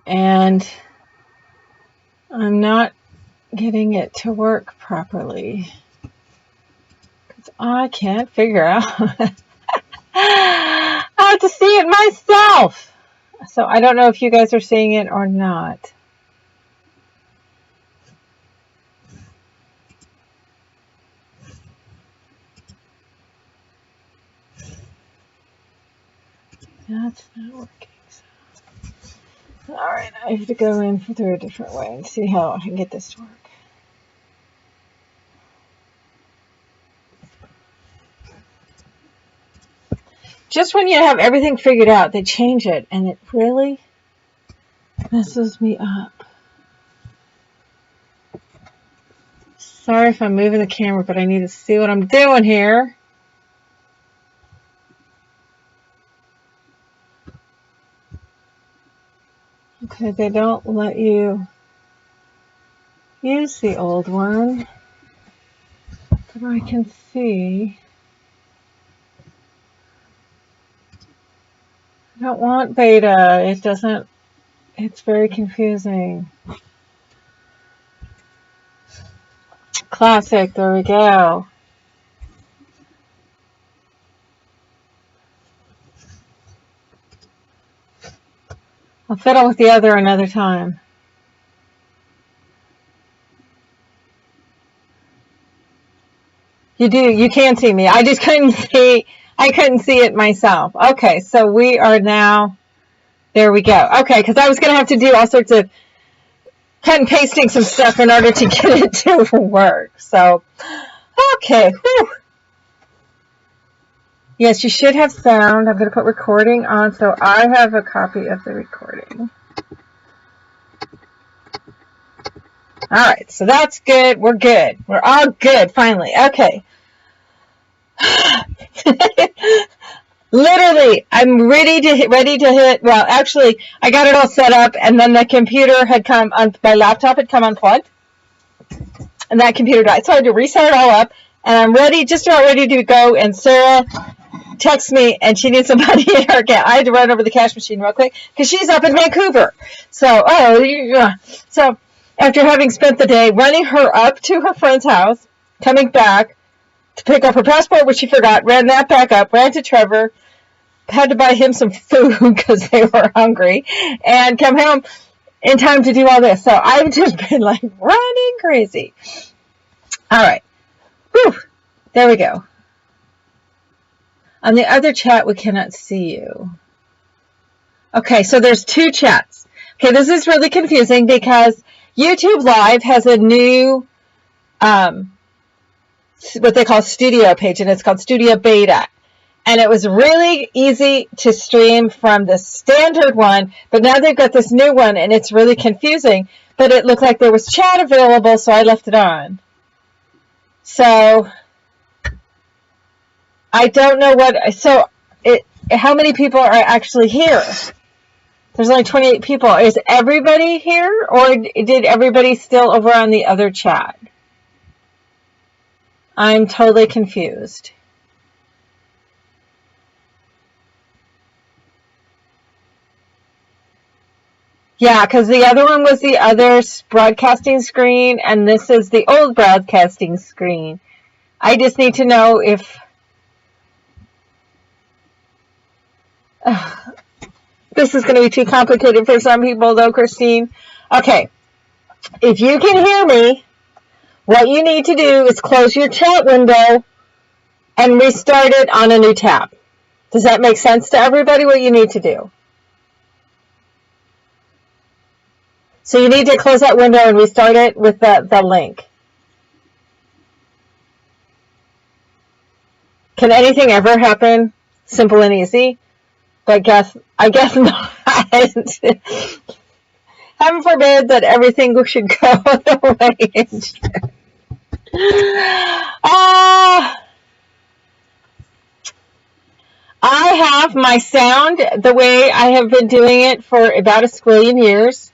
and I'm not getting it to work properly because I can't figure out how to see it myself. So I don't know if you guys are seeing it or not. That's not working. So. All right, I have to go in through a different way and see how I can get this to work. Just when you have everything figured out, they change it, and it really messes me up. Sorry if I'm moving the camera, but I need to see what I'm doing here. Okay, they don't let you use the old one, but I can see. I don't want beta. It doesn't, it's very confusing. Classic, there we go. I'll fiddle with the other another time. You can see me. I just couldn't see it myself. Okay, so we are now, there we go. Okay, because I was going to have to do all sorts of cut and pasting some stuff in order to get it to work. So, okay. Whew. Yes, you should have sound. I'm going to put recording on, so I have a copy of the recording. All right, so that's good. We're good. We're all good, finally. Okay. Literally, I'm ready to hit. Well, actually, I got it all set up, and then the computer had come on. My laptop had come unplugged, and that computer died. So I had to reset it all up, and I'm ready, just about ready to go. And Sarah texts me, and she needs somebody in her account. I had to run over the cash machine real quick because she's up in Vancouver. So, so after having spent the day running her up to her friend's house, coming back to pick up her passport, which she forgot, ran that back up, ran to Trevor, had to buy him some food because they were hungry, and come home in time to do all this. So I've just been like running crazy. All right. Whew. There we go. On the other chat, we cannot see you. Okay, so there's two chats. Okay, this is really confusing because YouTube Live has a new what they call studio page, and it's called Studio Beta. And it was really easy to stream from the standard one, but now they've got this new one, and it's really confusing. But it looked like there was chat available, so I left it on. So I don't know how many people are actually here? There's only 28 people. Is everybody here, or did everybody still over on the other chat? I'm totally confused. Yeah, because the other one was the other broadcasting screen, and this is the old broadcasting screen. I just need to know if... this is going to be too complicated for some people, though, Christine. Okay, if you can hear me, what you need to do is close your chat window and restart it on a new tab. Does that make sense to everybody, what you need to do? So you need to close that window and restart it with the link. Can anything ever happen simple and easy? But I guess not. Heaven forbid that everything should go the way it should. I have my sound the way I have been doing it for about a squillion years.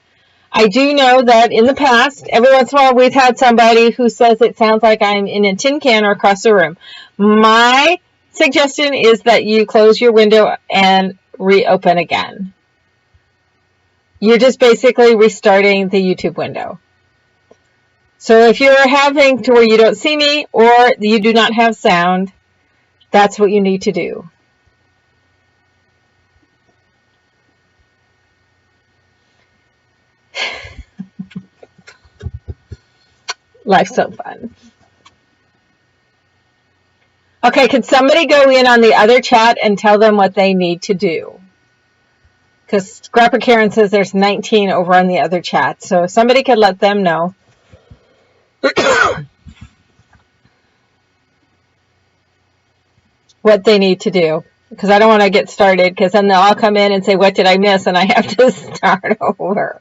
I do know that in the past, every once in a while, we've had somebody who says it sounds like I'm in a tin can or across the room. My suggestion is that you close your window and reopen again. You're just basically restarting the YouTube window. So if you're having to where you don't see me or you do not have sound, that's what you need to do. Life's so fun. Okay, can somebody go in on the other chat and tell them what they need to do? Because Scrapper Karen says there's 19 over on the other chat. So if somebody could let them know. What they need to do. Because I don't want to get started, because then they'll all come in and say, what did I miss? And I have to start over.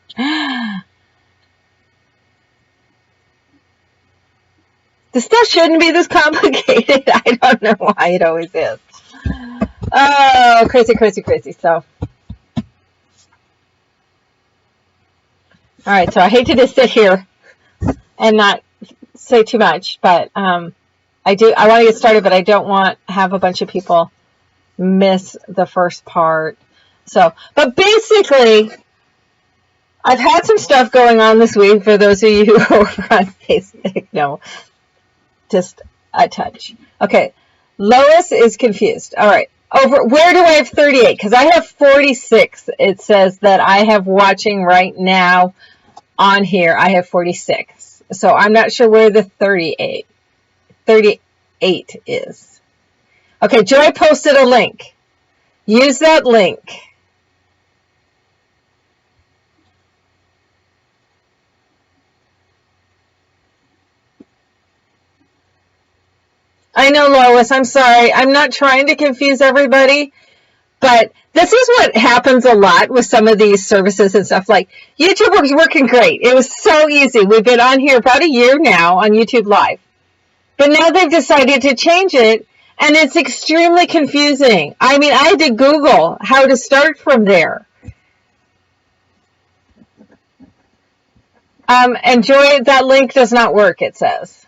This stuff shouldn't be this complicated. I don't know why it always is. Oh, crazy, crazy, crazy. So, all right. So I hate to just sit here and not say too much, but I want to get started, but I don't want to have a bunch of people miss the first part. So, but basically, I've had some stuff going on this week for those of you who are on Facebook. No, just a touch. Okay, Lois is confused. All right, over where do I have 38? Because I have 46. It says that I have watching right now on here. I have 46. So I'm not sure where the 38 is. Okay, Joy posted a link. Use that link. I know, Lois, I'm sorry. I'm not trying to confuse everybody, but this is what happens a lot with some of these services and stuff. Like, YouTube was working great. It was so easy. We've been on here about a year now on YouTube Live. But now they've decided to change it, and it's extremely confusing. I mean, I had to Google how to start from there. And Joy, that link does not work, it says.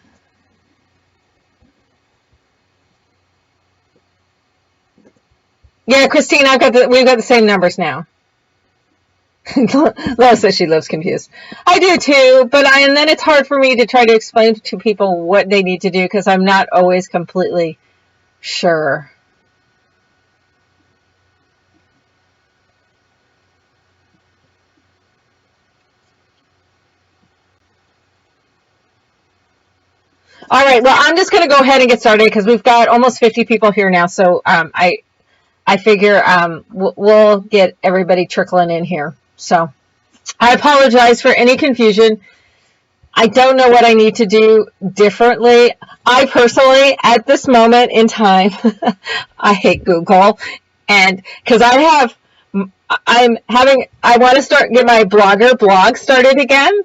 Yeah, Christine, we've got the same numbers now. Lois says she lives confused. I do too, and then it's hard for me to try to explain to people what they need to do because I'm not always completely sure. All right, well, I'm just going to go ahead and get started because we've got almost 50 people here now, so I figure we'll get everybody trickling in here. So I apologize for any confusion. I don't know what I need to do differently. I personally, at this moment in time, I hate Google, and because I want to get my blog started again,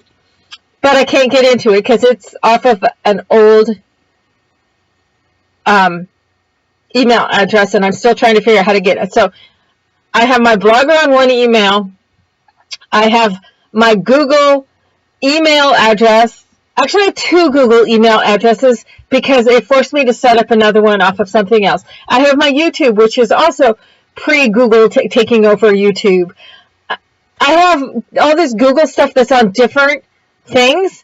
but I can't get into it because it's off of an old email address, and I'm still trying to figure out how to get it. So I have my blogger on one email. I have my Google email address. Actually, I have two Google email addresses because it forced me to set up another one off of something else. I have my YouTube, which is also pre-Google taking over YouTube. I have all this Google stuff that's on different things,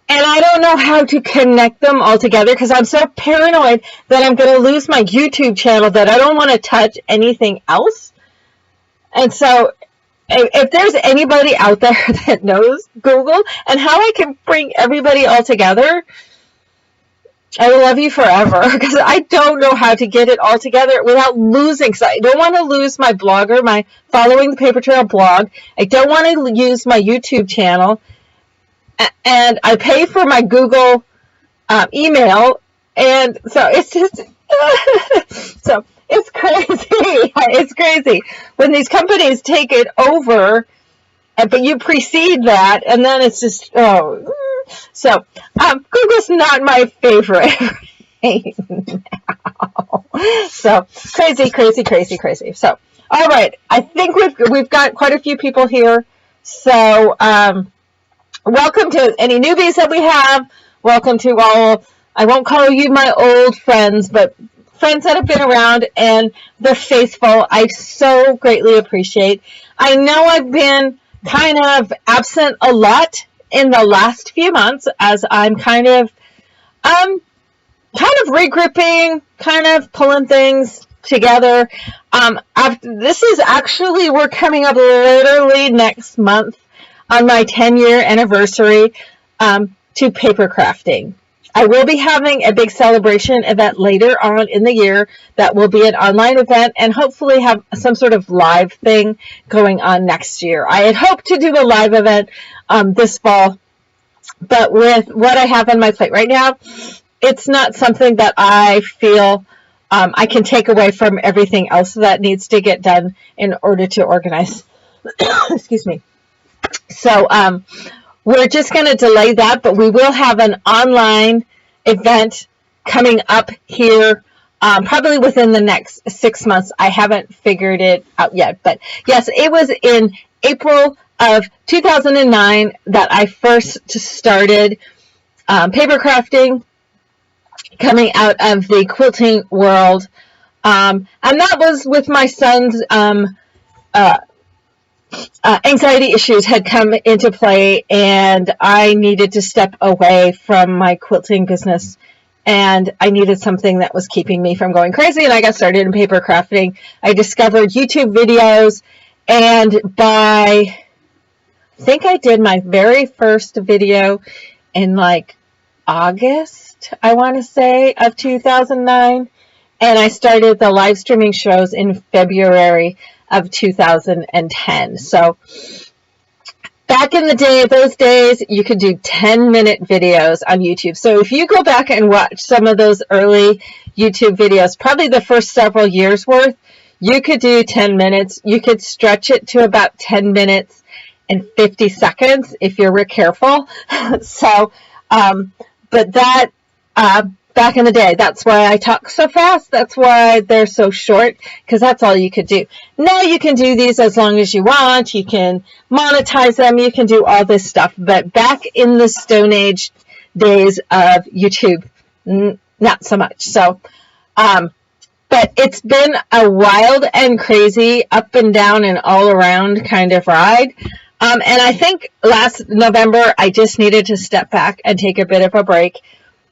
and I don't know how to connect them all together because I'm so paranoid that I'm going to lose my YouTube channel that I don't want to touch anything else. And so if there's anybody out there that knows Google and how I can bring everybody all together, I will love you forever because I don't know how to get it all together without losing. Because I don't want to lose my blogger, my Following the Paper Trail blog. I don't want to use my YouTube channel. And I pay for my Google email. And so it's just, so it's crazy. It's crazy when these companies take it over, but you precede that, and then it's just, So Google's not my favorite right now. So crazy, crazy, crazy, crazy. So, all right. I think we've got quite a few people here. So, welcome to any newbies that we have. Welcome to all, I won't call you my old friends, but friends that have been around, and they're faithful. I so greatly appreciate. I know I've been kind of absent a lot in the last few months as I'm kind of regrouping, kind of pulling things together. This is actually, we're coming up literally next month on my 10-year anniversary to paper crafting. I will be having a big celebration event later on in the year that will be an online event and hopefully have some sort of live thing going on next year. I had hoped to do a live event this fall, but with what I have on my plate right now, it's not something that I feel I can take away from everything else that needs to get done in order to organize. Excuse me. So we're just going to delay that, but we will have an online event coming up here probably within the next 6 months. I haven't figured it out yet, but yes, it was in April of 2009 that I first started paper crafting, coming out of the quilting world, and that was with my son's anxiety issues had come into play, and I needed to step away from my quilting business, and I needed something that was keeping me from going crazy, and I got started in paper crafting. I discovered YouTube videos, and I think I did my very first video in like August, I want to say, of 2009, and I started the live streaming shows in February of 2010. So back in the day, those days, you could do 10-minute videos on YouTube. So if you go back and watch some of those early YouTube videos, probably the first several years worth, you could do 10 minutes. You could stretch it to about 10 minutes and 50 seconds if you're real careful. So, but that, back in the day, that's why I talk so fast. That's why they're so short, because that's all you could do. Now you can do these as long as you want. You can monetize them. You can do all this stuff. But back in the Stone Age days of YouTube, not so much. So, but it's been a wild and crazy, up and down and all around kind of ride. And I think last November, I just needed to step back and take a bit of a break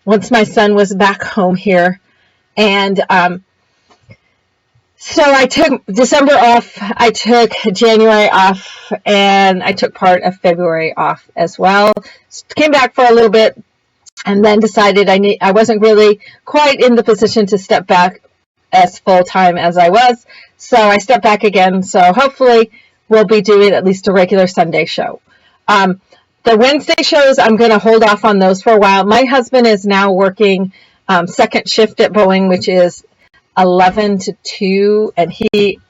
once my son was back home here. And so I took December off, I took January off, and I took part of February off as well. Came back for a little bit and then decided I wasn't really quite in the position to step back as full-time as I was. So I stepped back again. So hopefully we'll be doing at least a regular Sunday show. The Wednesday shows, I'm going to hold off on those for a while. My husband is now working second shift at Boeing, which is 11 to 2, and he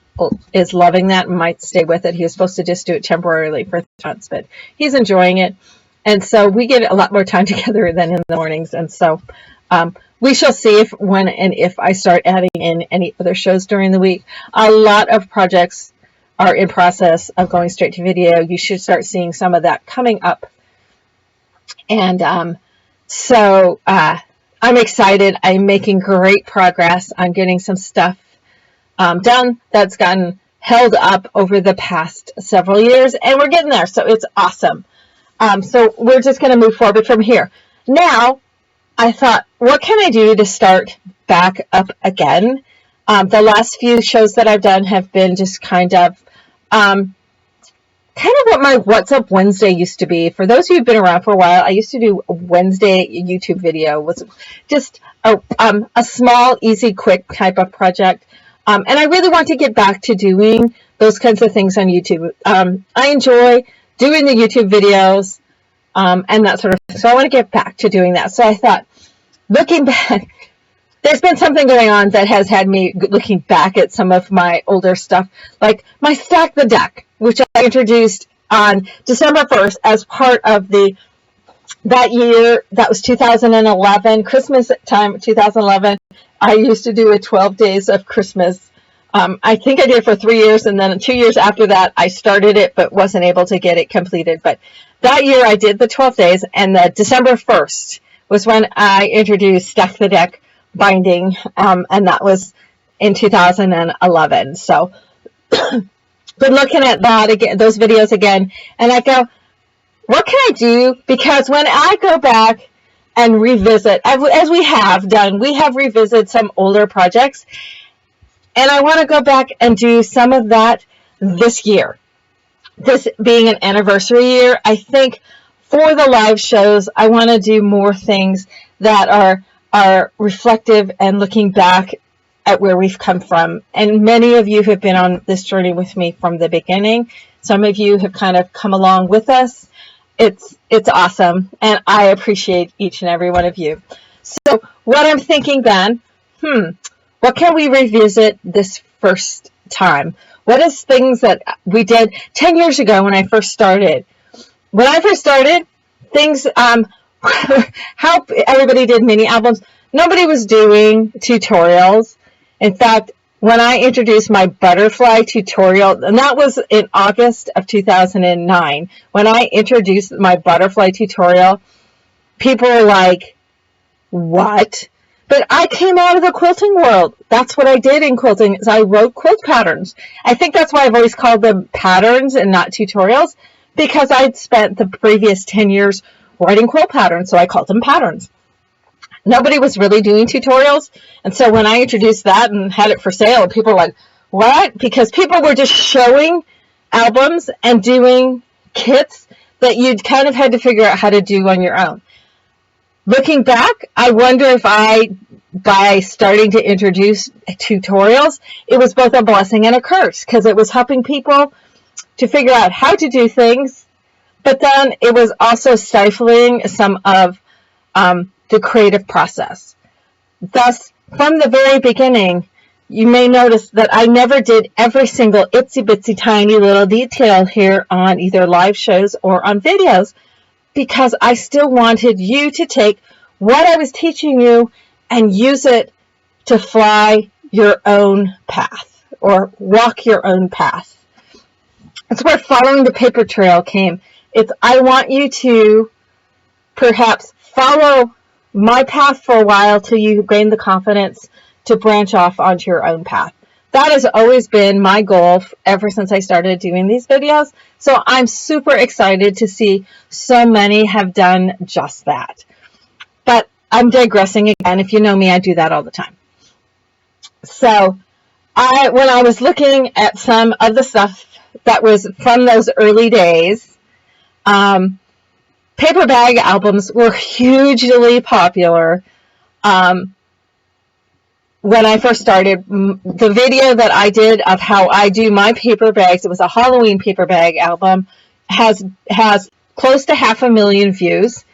is loving that and might stay with it. He was supposed to just do it temporarily for 3 months, but he's enjoying it. And so we get a lot more time together than in the mornings. And so we shall see when and if I start adding in any other shows during the week. A lot of projects are in process of going straight to video. You should start seeing some of that coming up. And so I'm excited. I'm making great progress on getting some stuff done that's gotten held up over the past several years, and we're getting there. So it's awesome. So we're just going to move forward from here. Now, I thought, what can I do to start back up again? The last few shows that I've done have been just kind of what my What's Up Wednesday used to be. For those of you who've been around for a while, I used to do a Wednesday YouTube video. It was just a small, easy, quick type of project. And I really want to get back to doing those kinds of things on YouTube. I enjoy doing the YouTube videos and that sort of thing. So I want to get back to doing that. So I thought, looking back, there's been something going on that has had me looking back at some of my older stuff, like my Stack the Deck, which I introduced on December 1st as part of that year. That was 2011, Christmas time, 2011. I used to do a 12 days of Christmas. I think I did it for 3 years, and then 2 years after that, I started it, but wasn't able to get it completed. But that year, I did the 12 days, and the December 1st was when I introduced Stack the Deck binding, and that was in 2011. So been looking at that again, those videos again, and I go, what can I do? Because when I go back and revisit, as we have done, we have revisited some older projects, and I want to go back and do some of that this year. This being an anniversary year, I think for the live shows, I want to do more things that are reflective and looking back at where we've come from. And many of you have been on this journey with me from the beginning. Some of you have kind of come along with us. It's awesome, and I appreciate each and every one of you. So what I'm thinking then, what can we revisit this first time? What is things that we did 10 years ago when I first started? When I first started, things, how everybody did mini albums. Nobody was doing tutorials. In fact, when I introduced my butterfly tutorial, and that was in August of 2009, when I introduced my butterfly tutorial, people were like, what? But I came out of the quilting world. That's what I did in quilting, is I wrote quilt patterns. I think that's why I've always called them patterns and not tutorials, because I'd spent the previous 10 years writing quilt patterns, so I called them patterns. Nobody was really doing tutorials, and so when I introduced that and had it for sale, people were like, what? Because people were just showing albums and doing kits that you'd kind of had to figure out how to do on your own. Looking back, I wonder if by starting to introduce tutorials, it was both a blessing and a curse, because it was helping people to figure out how to do things, but then it was also stifling some of the creative process. Thus, from the very beginning, you may notice that I never did every single itsy bitsy tiny little detail here on either live shows or on videos, because I still wanted you to take what I was teaching you and use it to fly your own path or walk your own path. That's where following the paper trail came. I want you to perhaps follow my path for a while till you gain the confidence to branch off onto your own path. That has always been my goal ever since I started doing these videos. So I'm super excited to see so many have done just that. But I'm digressing again. If you know me, I do that all the time. So when I was looking at some of the stuff that was from those early days, paper bag albums were hugely popular. When I first started, the video that I did of how I do my paper bags, it was a Halloween paper bag album, has close to 500,000 views.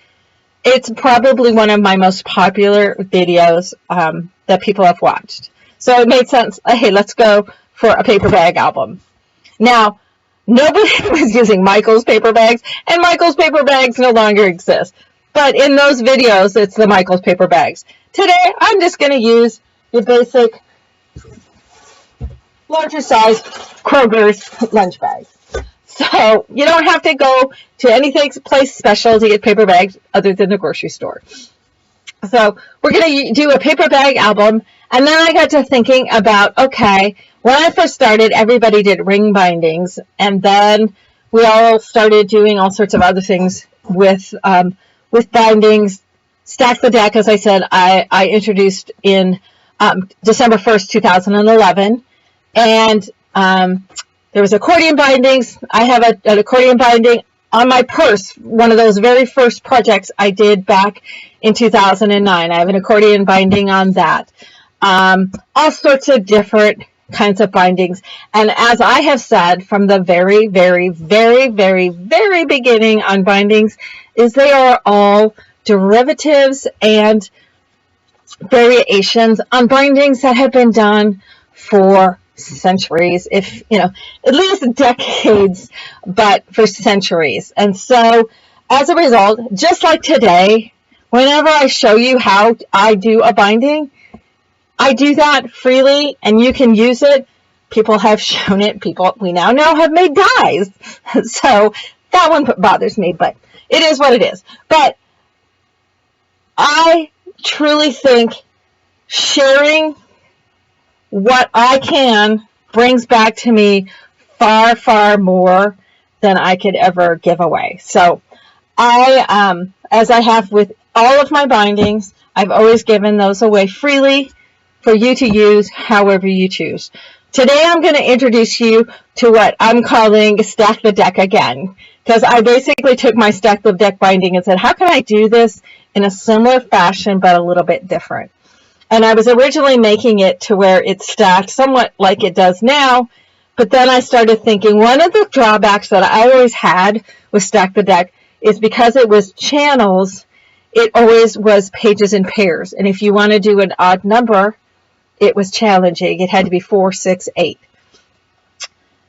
It's probably one of my most popular videos that people have watched. So it made sense, hey, let's go for a paper bag album. Now, nobody was using Michael's paper bags, and Michael's paper bags no longer exist. But in those videos, it's the Michael's paper bags. Today, I'm just going to use your basic larger size Kroger's lunch bags. So you don't have to go to anything place special to get paper bags other than the grocery store. So we're going to do a paper bag album. And then I got to thinking about, okay, when I first started, everybody did ring bindings. And then we all started doing all sorts of other things with bindings. Stack the Deck, as I said, I introduced in December 1st, 2011. And there was accordion bindings. I have an accordion binding on my purse, one of those very first projects I did back in 2009. I have an accordion binding on that. All sorts of different kinds of bindings. And as I have said from the very, very, very, very, very beginning on bindings, is they are all derivatives and variations on bindings that have been done for centuries, if at least decades, but for centuries. And so as a result, just like today, whenever I show you how I do a binding, I do that freely and you can use it. People have shown it. People we now know have made dies. So that one bothers me, but it is what it is. But I truly think sharing what I can brings back to me far, far more than I could ever give away. So as I have with all of my bindings, I've always given those away freely for you to use however you choose. Today I'm going to introduce you to what I'm calling Stack the Deck again, because I basically took my Stack the Deck binding and said, how can I do this in a similar fashion but a little bit different? And I was originally making it to where it's stacked somewhat like it does now, but then I started thinking one of the drawbacks that I always had with Stack the Deck is because it was channels, it always was pages in pairs. And if you want to do an odd number, it was challenging. It had to be 4, 6, 8.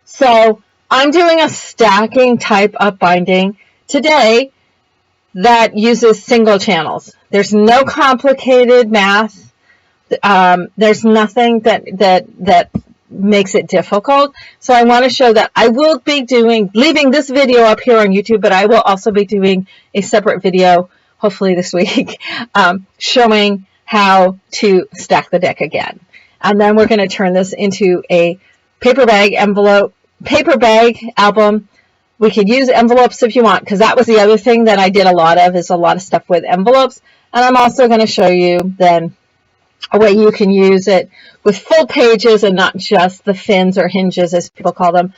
So I'm doing a stacking type of binding today that uses single channels. There's no complicated math. There's nothing that makes it difficult. So I want to show that I will be leaving this video up here on YouTube, but I will also be doing a separate video, hopefully this week, showing how to stack the deck again. And then we're going to turn this into a paper bag album. We could use envelopes if you want, because that was the other thing that I did a lot of stuff with envelopes. And I'm also going to show you then a way you can use it with full pages and not just the fins or hinges, as people call them,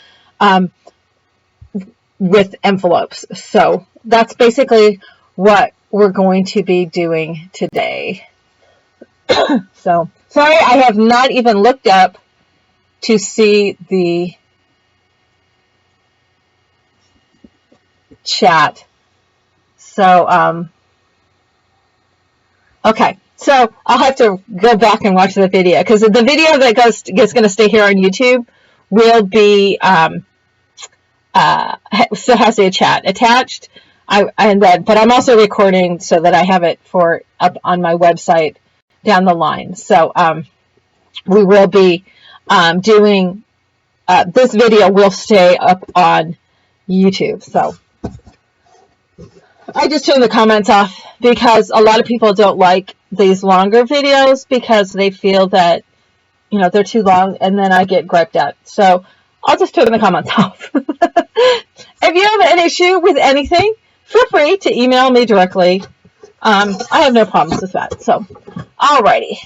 with envelopes. So that's basically what we're going to be doing today. So, sorry, I have not even looked up to see the chat. So, okay. So I'll have to go back and watch the video, because the video that is going to stay here on YouTube will be still has the chat attached. But I'm also recording so that I have it up on my website down the line. So we will be doing this video will stay up on YouTube. So I just turned the comments off because a lot of people don't like these longer videos because they feel that, they're too long, and then I get griped at. So I'll just turn the comments off. If you have an issue with anything, feel free to email me directly. I have no problems with that. So, alrighty.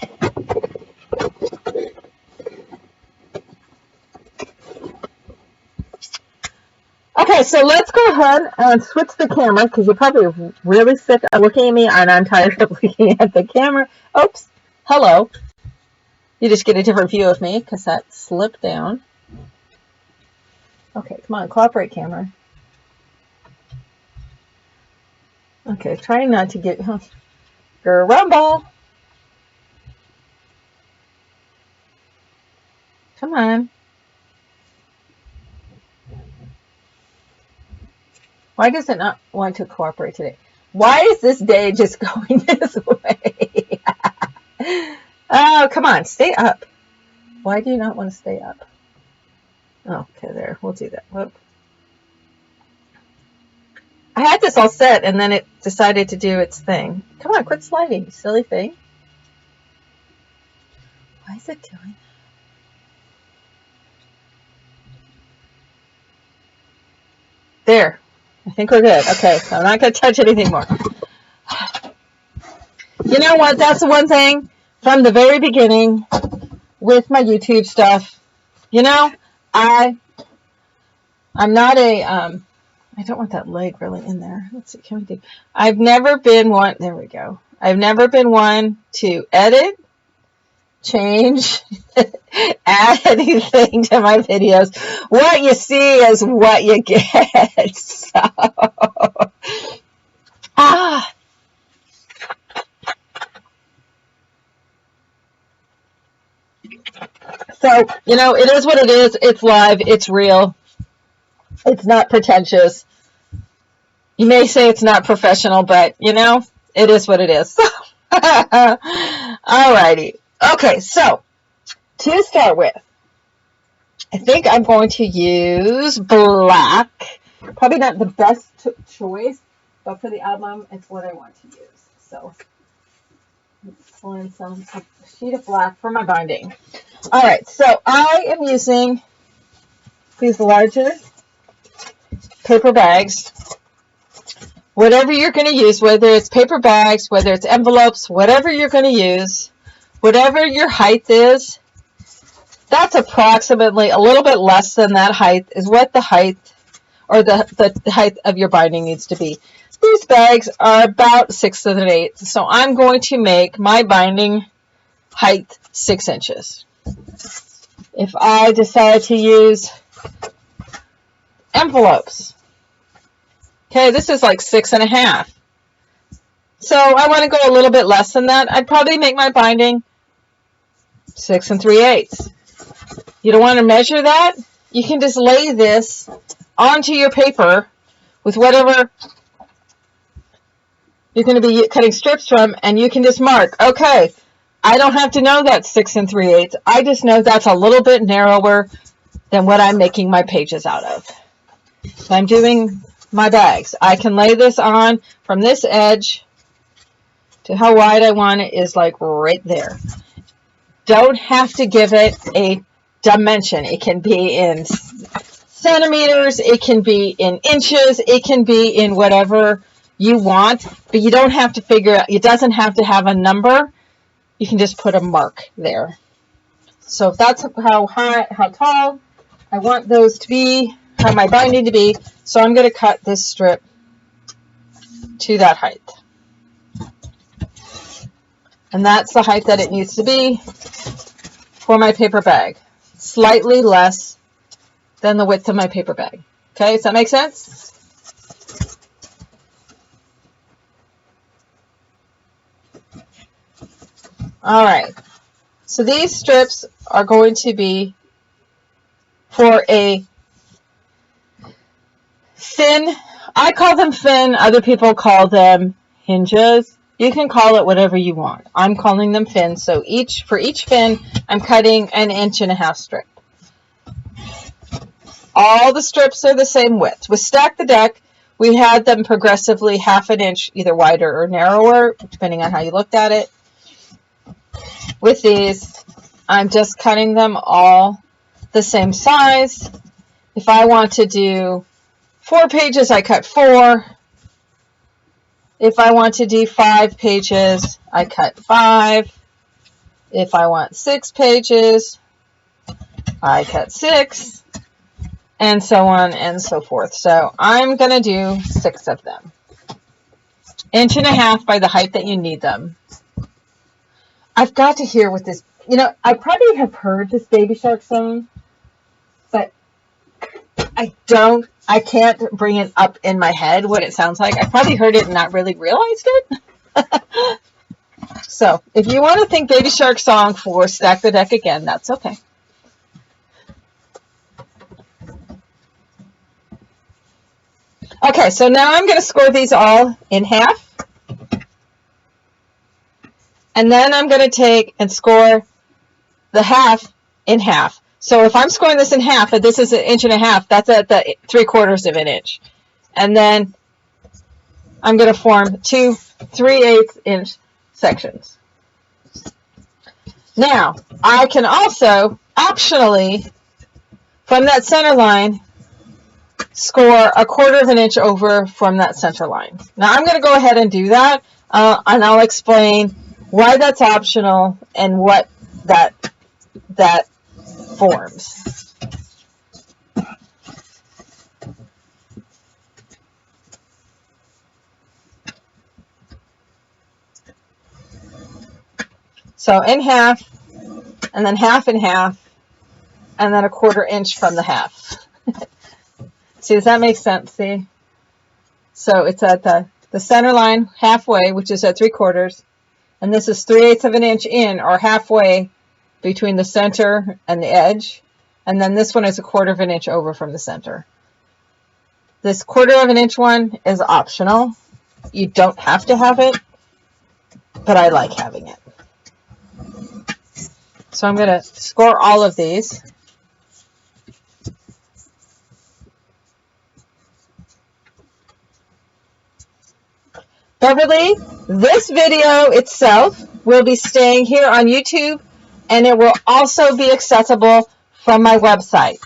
Okay, so let's go ahead and switch the camera, because you're probably really sick of looking at me, and I'm tired of looking at the camera. Oops. Hello. You just get a different view of me, because that slipped down. Okay, come on, cooperate, camera. Okay, trying not to get rumble. Come on. Why does it not want to cooperate today? Why is this day just going this way? Oh, come on, stay up. Why do you not want to stay up? Oh, okay, there. We'll do that. Whoop. I had this all set, and then it decided to do its thing. Come on, quit sliding, you silly thing. Why is it doing that? There. I think we're good. Okay, so I'm not going to touch anything more. You know what? That's the one thing from the very beginning with my YouTube stuff. I'm not a, I don't want that leg really in there. Let's see, can we do, I've never been one, there we go. I've never been one to edit, change, add anything to my videos. What you see is what you get. So, So, it is what it is. It's live. It's real. It's not pretentious. You may say it's not professional, but, it is what it is. Alrighty. Okay, so, to start with, I think I'm going to use black. Probably not the best choice, but for the album, it's what I want to use. So, pull in a sheet of black for my binding. All right, so I am using these larger paper bags. Whatever you're going to use, whether it's paper bags, whether it's envelopes, whatever you're going to use, whatever your height is, that's approximately a little bit less than that height is what the height or the height of your binding needs to be. These bags are about 6 1/8, so I'm going to make my binding height 6 inches. If I decide to use envelopes, okay, this is like 6 1/2. So I want to go a little bit less than that. I'd probably make my binding 6 3/8. You don't want to measure that? You can just lay this onto your paper with whatever you're going to be cutting strips from, and you can just mark, okay, I don't have to know that's 6 3/8. I just know that's a little bit narrower than what I'm making my pages out of. So I'm doing my bags. I can lay this on from this edge to how wide I want it is like right there. Don't have to give it a dimension. It can be in centimeters, it can be in inches, it can be in whatever you want, but you don't have to figure out, it doesn't have to have a number. You can just put a mark there. So if that's how high, how tall I want those to be, how my binding to be, so I'm going to cut this strip to that height. And that's the height that it needs to be for my paper bag. Slightly less than the width of my paper bag. Okay, does that make sense? All right, so these strips are going to be for a fin. I call them fin, other people call them hinges. You can call it whatever you want. I'm calling them fins, so for each fin, I'm cutting 1.5 inch strip. All the strips are the same width. With Stack the Deck, we had them progressively 1/2 inch, either wider or narrower, depending on how you looked at it. With these, I'm just cutting them all the same size. If I want to do 4 pages, I cut 4. If I want to do 5 pages, I cut 5. If I want 6 pages, I cut 6. And so on and so forth. So I'm going to do 6 of them. 1.5 inch by the height that you need them. I've got to hear what this, I probably have heard this Baby Shark song, but I can't bring it up in my head what it sounds like. I probably heard it and not really realized it. So if you want to think Baby Shark song for Stack the Deck again, that's okay. Okay, so now I'm going to score these all in half. And then I'm going to take and score the half in half. So if I'm scoring this in half, and this is 1.5 inches, that's at the 3/4 of an inch. And then I'm going to form 2 3/8 inch sections. Now, I can also, optionally, from that center line, score 1/4 inch over from that center line. Now, I'm going to go ahead and do that, and I'll explain why that's optional and what that forms. So in half, and then half in half, and then 1/4 inch from the half. See, does that make sense? See? So it's at the center line halfway, which is at 3/4, and this is 3/8 of an inch in, or halfway between the center and the edge, and then this one is 1/4 inch over from the center. This 1/4 inch one is optional. You don't have to have it, but I like having it. So I'm going to score all of these. Beverly, this video itself will be staying here on YouTube, and it will also be accessible from my website.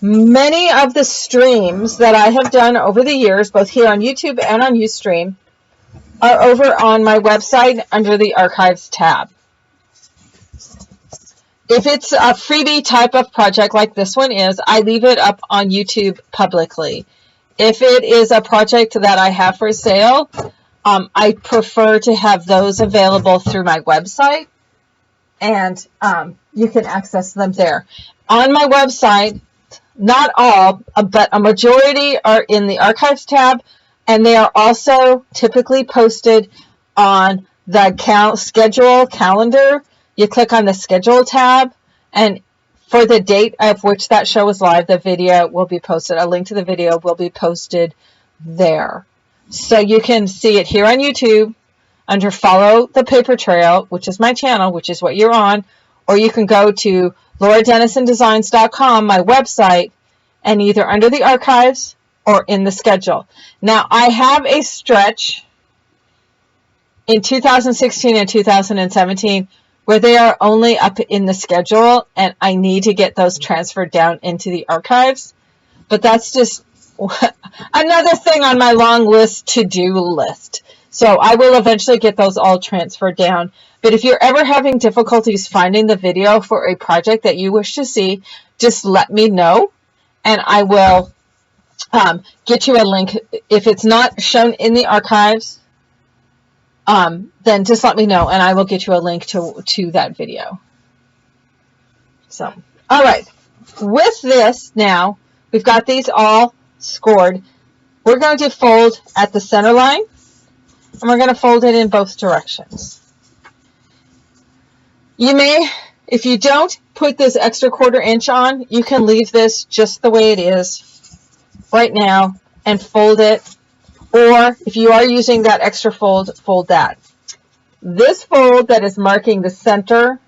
Many of the streams that I have done over the years, both here on YouTube and on Ustream, are over on my website under the Archives tab. If it's a freebie type of project like this one is, I leave it up on YouTube publicly. If it is a project that I have for sale, I prefer to have those available through my website, and you can access them there. On my website, not all, but a majority are in the Archives tab, and they are also typically posted on the schedule calendar. You click on the schedule tab, and for the date of which that show is live, the video will be posted. A link to the video will be posted there. So you can see it here on YouTube under Follow the Paper Trail, which is my channel, which is what you're on, or you can go to lauradenisondesigns.com, my website, and either under the Archives or in the schedule. Now, I have a stretch in 2016 and 2017 where they are only up in the schedule, and I need to get those transferred down into the Archives. But that's just another thing on my long list to-do list. So I will eventually get those all transferred down. But if you're ever having difficulties finding the video for a project that you wish to see, just let me know, and I will get you a link. If it's not shown in the Archives, then just let me know, and I will get you a link to that video. So, all right. With this now, we've got these all scored. We're going to fold at the center line, and we're going to fold it in both directions. You may, if you don't put this extra 1/4 inch on, you can leave this just the way it is right now and fold it. Or if you are using that extra fold, fold that. This fold that is marking the center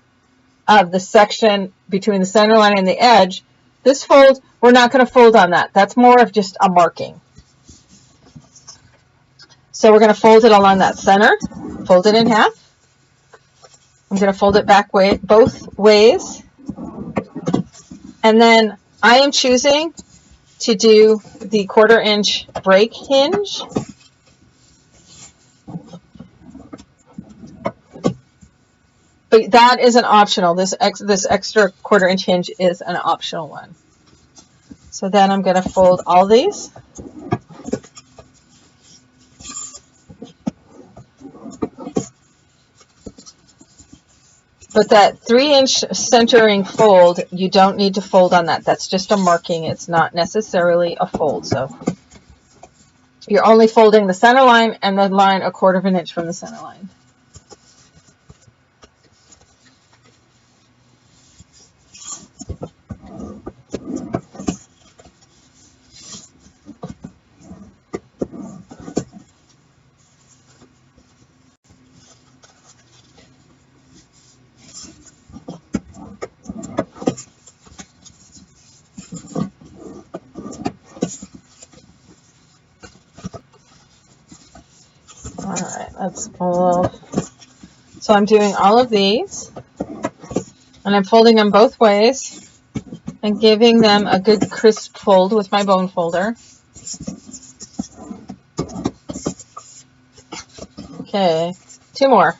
of the section between the center line and the edge, this fold, we're not going to fold on that. That's more of just a marking. So we're going to fold it along that center, fold it in half. I'm going to fold it back both ways. And then I am choosing to do the 1/4 inch break hinge. But that is an optional. This extra 1/4 inch hinge is an optional one. So then I'm going to fold all these. But that 3-inch centering fold, you don't need to fold on that. That's just a marking. It's not necessarily a fold. So you're only folding the center line and the line 1/4 inch from the center line. All right, let's fold. So I'm doing all of these, and I'm folding them both ways and giving them a good crisp fold with my bone folder. Okay, 2 more.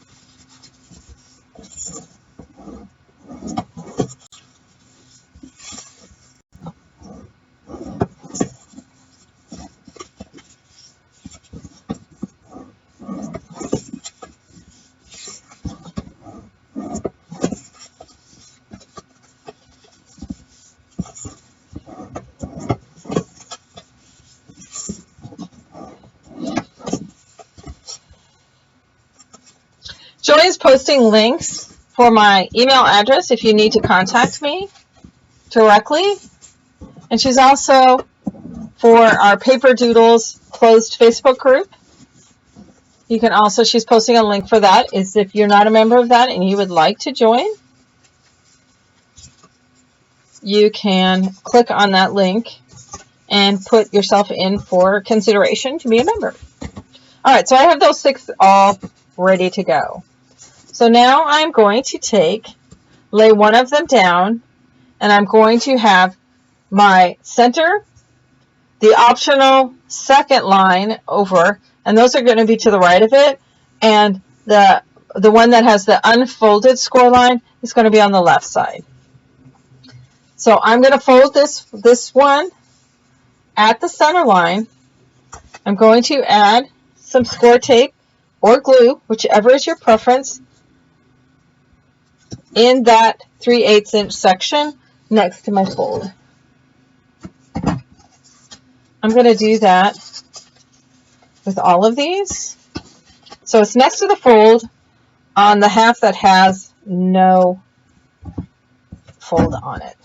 Joy is posting links for my email address if you need to contact me directly. And she's also for our Paper Doodles closed Facebook group. You can also, she's posting a link for that. Is if you're not a member of that and you would like to join, you can click on that link and put yourself in for consideration to be a member. All right, so I have those 6 all ready to go. So now I'm going to lay one of them down, and I'm going to have my center, the optional second line over, and those are going to be to the right of it, and the one that has the unfolded score line is going to be on the left side. So I'm going to fold this one at the center line. I'm going to add some score tape or glue, whichever is your preference, in that 3/8 inch section next to my fold. I'm going to do that with all of these. So it's next to the fold on the half that has no fold on it.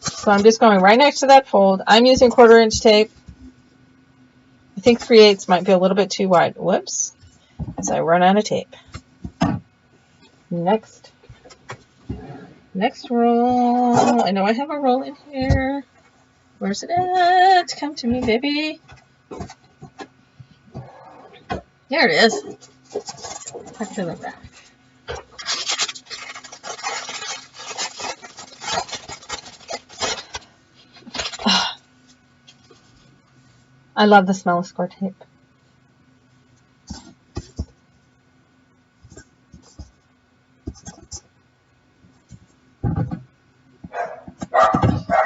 So I'm just going right next to that fold. I'm using 1/4 inch tape. I think 3/8 might be a little bit too wide. Whoops. So I run out of tape. Next roll. I know I have a roll in here. Where's it at? Come to me, baby. There it is. Tucked in the back. I love the smell of score tape.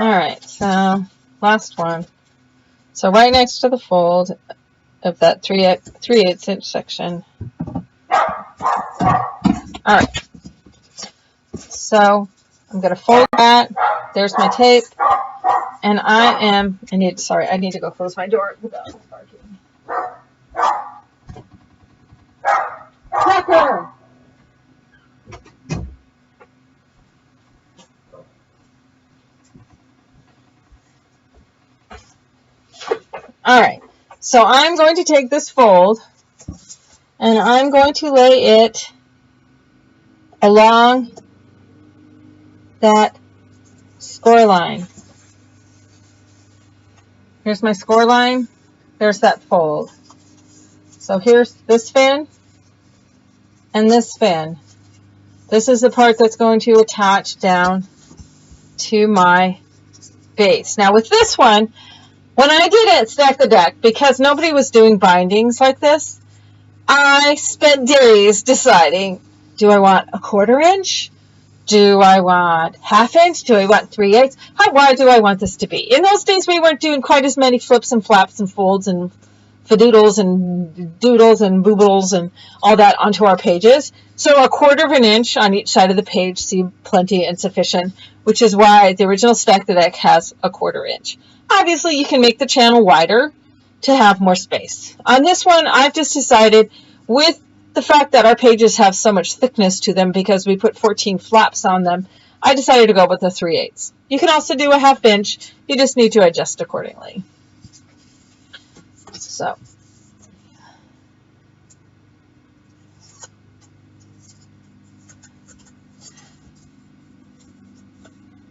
Alright, so last one. So right next to the fold of that 3/8 inch section. Alright, so I'm going to fold that. There's my tape. And I need to go close my door. The dog is barking. Tucker! Alright, so I'm going to take this fold and I'm going to lay it along that score line. Here's my score line. There's that fold. So here's this fin and this fin. This is the part that's going to attach down to my base. Now with this one, when I did it, Stack the Deck, because nobody was doing bindings like this, I spent days deciding, do I want a 1/4 inch? Do I want 1/2 inch? Do I want 3/8? How wide do I want this to be? In those days, we weren't doing quite as many flips and flaps and folds and fadoodles and doodles and boobles and all that onto our pages. So 1/4 inch on each side of the page seemed plenty and sufficient, which is why the original Stack the Deck has a 1/4 inch. Obviously, you can make the channel wider to have more space. On this one, I've just decided, with the fact that our pages have so much thickness to them because we put 14 flaps on them, I decided to go with the 3/8. You can also do a 1/2 inch. You just need to adjust accordingly. So,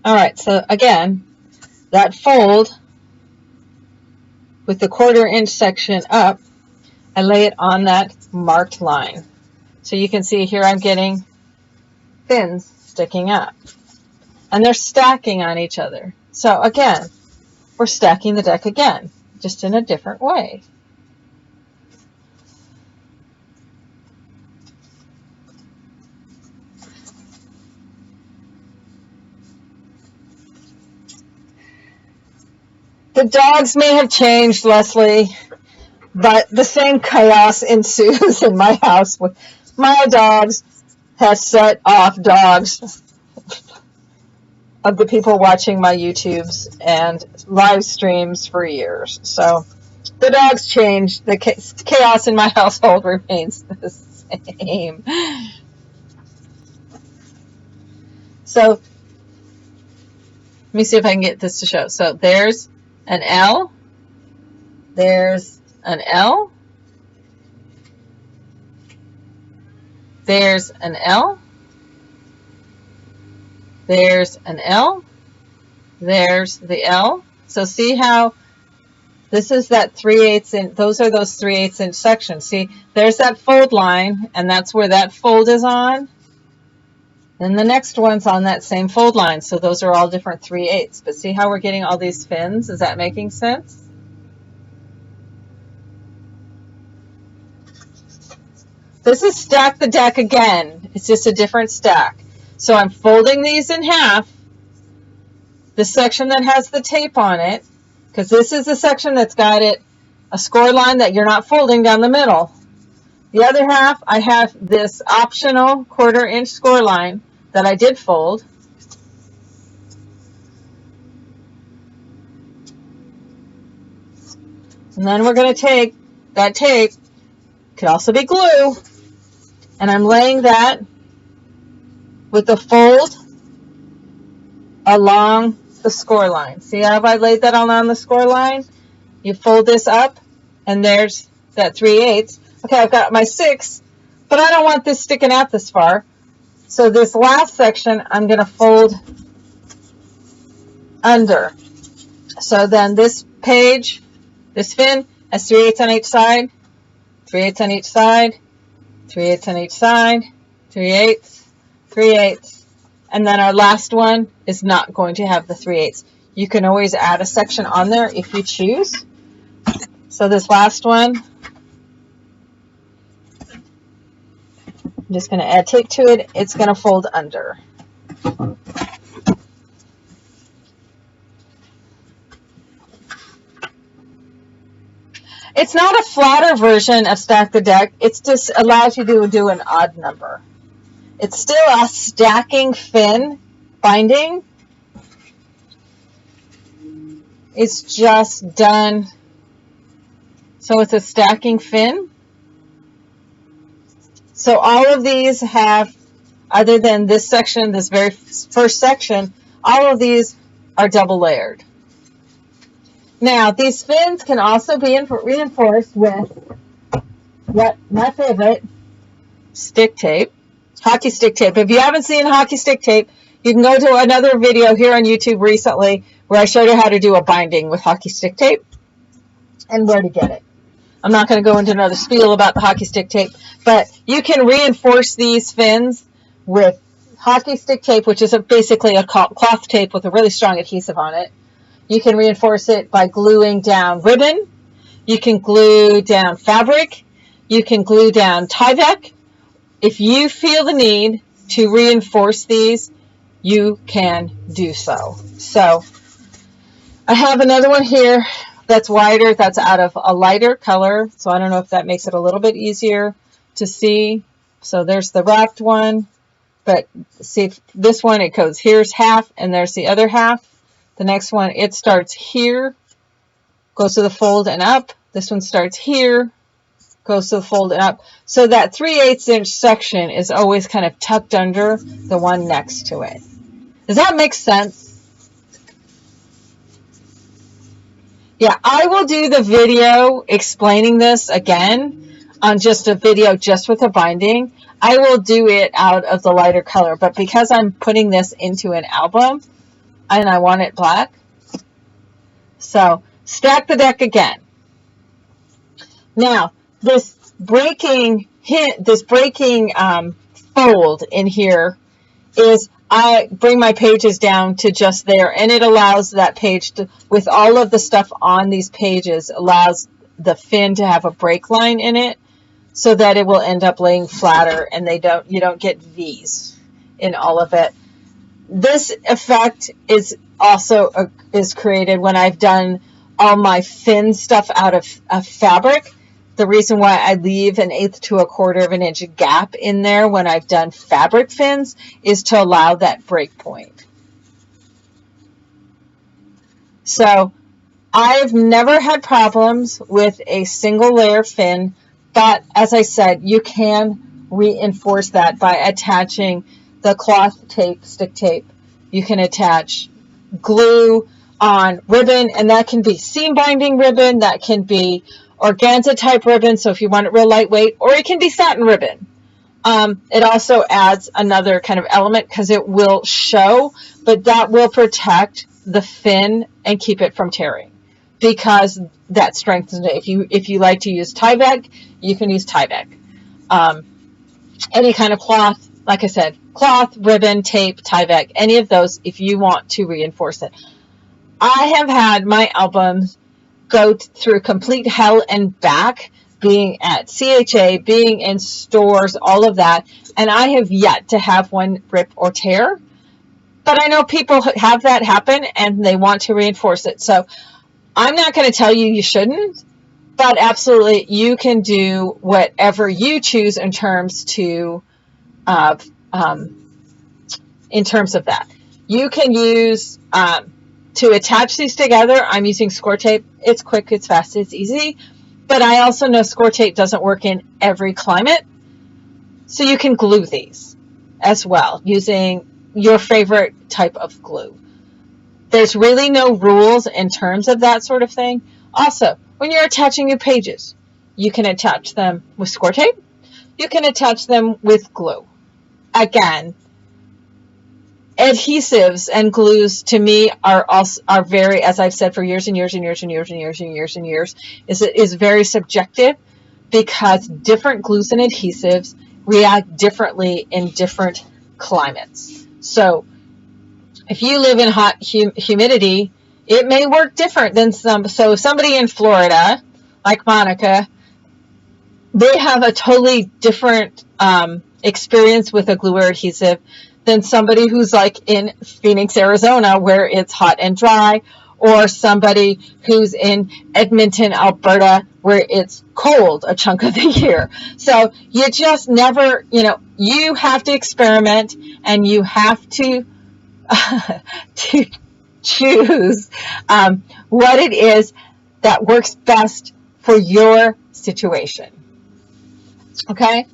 all right, so again, that fold with the 1/4 inch section up, I lay it on that marked line. So you can see here I'm getting fins sticking up. And they're stacking on each other. So again, we're stacking the deck again, just in a different way. The dogs may have changed, Leslie, but the same chaos ensues in my house. With my dogs have set off dogs of the people watching my YouTubes and live streams for years. So the dogs changed. The chaos in my household remains the same. So let me see if I can get this to show. So there's an L. There's an L. There's an L. There's an L. There's the L. So see how This is that 3/8 inch, those are those 3/8 inch sections. See, there's that fold line, and that's where that fold is on. Then the next one's on that same fold line, so those are all different 3/8. But see how we're getting all these fins? Is that making sense? This is stack the deck again. It's just a different stack. So I'm folding these in half, the section that has the tape on it, because this is the section that's got it a score line that you're not folding down the middle. The other half, I have this optional 1/4 inch score line that I did fold. And then we're going to take that tape, could also be glue, and I'm laying that with the fold along the score line. See how I laid that along the score line? You fold this up, and there's that 3/8. Okay, I've got my 6, but I don't want this sticking out this far. So this last section, I'm going to fold under. So then this page, this fin, has 3/8 on each side, 3/8 on each side, 3/8 on each side, 3/8, 3/8. And then our last one is not going to have the 3/8. You can always add a section on there if you choose. So this last one, I'm just going to add tape to it. It's going to fold under. It's not a flatter version of Stack the Deck. It just allows you to do an odd number. It's still a stacking fin binding. It's just done. So it's a stacking fin. So all of these have, other than this section, this very first section, all of these are double layered. Now, these fins can also be reinforced with what my favorite, stick tape, hockey stick tape. If you haven't seen hockey stick tape, you can go to another video here on YouTube recently where I showed you how to do a binding with hockey stick tape and where to get it. I'm not going to go into another spiel about the hockey stick tape, but you can reinforce these fins with hockey stick tape, which is basically a cloth tape with a really strong adhesive on it. You can reinforce it by gluing down ribbon. You can glue down fabric. You can glue down Tyvek. If you feel the need to reinforce these, you can do so. So I have another one here that's wider, that's out of a lighter color. So I don't know if that makes it a little bit easier to see. So there's the wrapped one. But see, this one, it goes, here's half, and there's the other half. The next one, it starts here, goes to the fold and up. This one starts here, goes to the fold and up. So that 3/8 inch section is always kind of tucked under the one next to it. Does that make sense? Yeah, I will do the video explaining this again on just a video just with a binding. I will do it out of the lighter color, but because I'm putting this into an album, and I want it black. So stack the deck again. Now this breaking fold in here is I bring my pages down to just there, and it allows that page to, with all of the stuff on these pages, allows the fin to have a break line in it, so that it will end up laying flatter, and you don't get V's in all of it. This effect is also is created when I've done all my fin stuff out of fabric. The reason why I leave 1/8 to 1/4 of an inch gap in there when I've done fabric fins is to allow that break point. So I've never had problems with a single layer fin, but as I said, you can reinforce that by attaching the cloth tape, stick tape. You can attach glue on ribbon, and that can be seam binding ribbon, that can be organza type ribbon, so if you want it real lightweight, or it can be satin ribbon. It also adds another kind of element because it will show, but that will protect the fin and keep it from tearing. because that strengthens it. If you like to use Tyvek, you can use Tyvek. Any kind of cloth, like I said, cloth, ribbon, tape, Tyvek, any of those if you want to reinforce it. I have had my albums go through complete hell and back, being at CHA, being in stores, all of that, and I have yet to have one rip or tear. But I know people have that happen and they want to reinforce it. So I'm not going to tell you shouldn't, but absolutely you can do whatever you choose in terms of that. You can use to attach these together. I'm using score tape. It's quick, it's fast, it's easy. But I also know score tape doesn't work in every climate. So you can glue these as well using your favorite type of glue. There's really no rules in terms of that sort of thing. Also, when you're attaching your pages, you can attach them with score tape. You can attach them with glue. Again, adhesives and glues to me are very, as I've said for years and years and years and years and years and years and years, is very subjective because different glues and adhesives react differently in different climates. So if you live in hot humidity, it may work different than so somebody in Florida, like Monica, they have a totally different experience with a glue or adhesive than somebody who's like in Phoenix, Arizona, where it's hot and dry, or somebody who's in Edmonton, Alberta, where it's cold a chunk of the year. So you just never, you have to experiment and you have to to choose what it is that works best for your situation. Okay?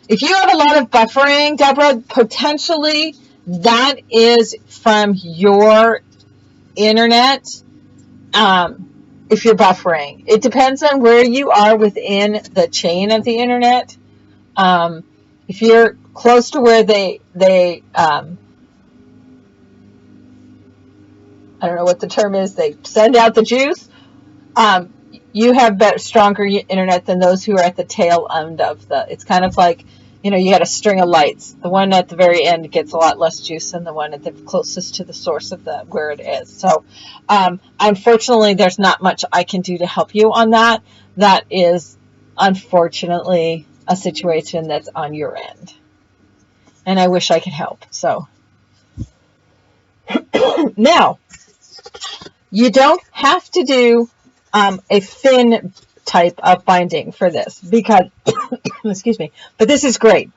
If you have a lot of buffering, Deborah, potentially that is from your internet. If you're buffering, it depends on where you are within the chain of the internet. If you're close to where they I don't know what the term is, they send out the juice, you have stronger internet than those who are at the tail end of it's kind of like, you got a string of lights. The one at the very end gets a lot less juice than the one at the closest to the source of where it is. So, unfortunately, there's not much I can do to help you on that. That is, unfortunately, a situation that's on your end. And I wish I could help. So, now, you don't have to do a thin type of binding for this because, excuse me, but this is great.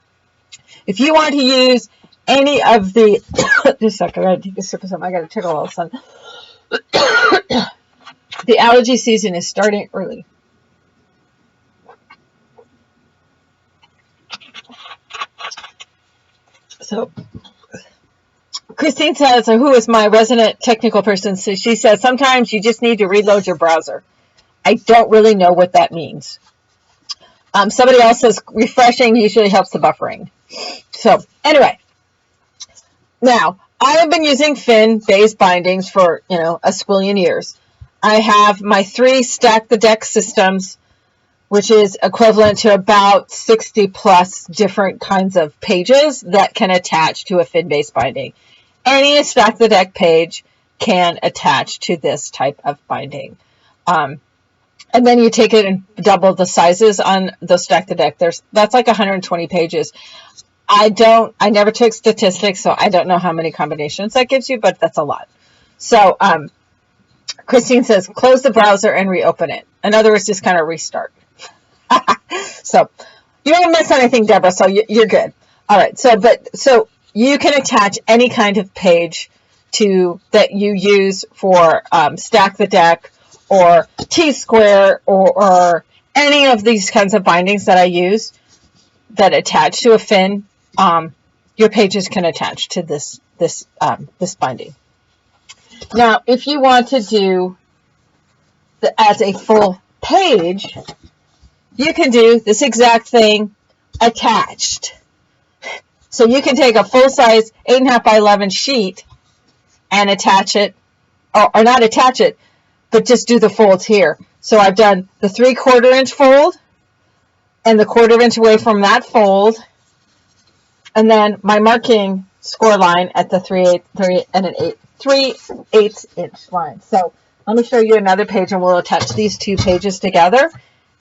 If you want to use any of the, just a second, I gotta take a sip of something. I gotta tickle all of a sudden. The allergy season is starting early. So, Christine says, who is my resident technical person? So she says, sometimes you just need to reload your browser. I don't really know what that means. Somebody else says refreshing usually helps the buffering. So anyway, now I have been using Fin base bindings for, a squillion years. I have my 3 Stack the Deck systems, which is equivalent to about 60 plus different kinds of pages that can attach to a Fin base binding. Any Stack the Deck page can attach to this type of binding. And then you take it and double the sizes on the Stack the Deck. That's like 120 pages. I never took statistics, so I don't know how many combinations that gives you, but that's a lot. So, Christine says, close the browser and reopen it. In other words, just kind of restart. So, you won't miss anything, Deborah, so you're good. All right, so you can attach any kind of page that you use for Stack the Deck or T-Square or any of these kinds of bindings that I use that attach to a Fin. Your pages can attach to this binding. Now, if you want to do as a full page, you can do this exact thing attached. So you can take a full-size 8.5 by 11 sheet and attach it, or not attach it, but just do the folds here. So I've done the 3/4 inch fold and the 1/4 inch away from that fold, and then my marking score line at the 3/8 inch line. So let me show you another page, and we'll attach these two pages together,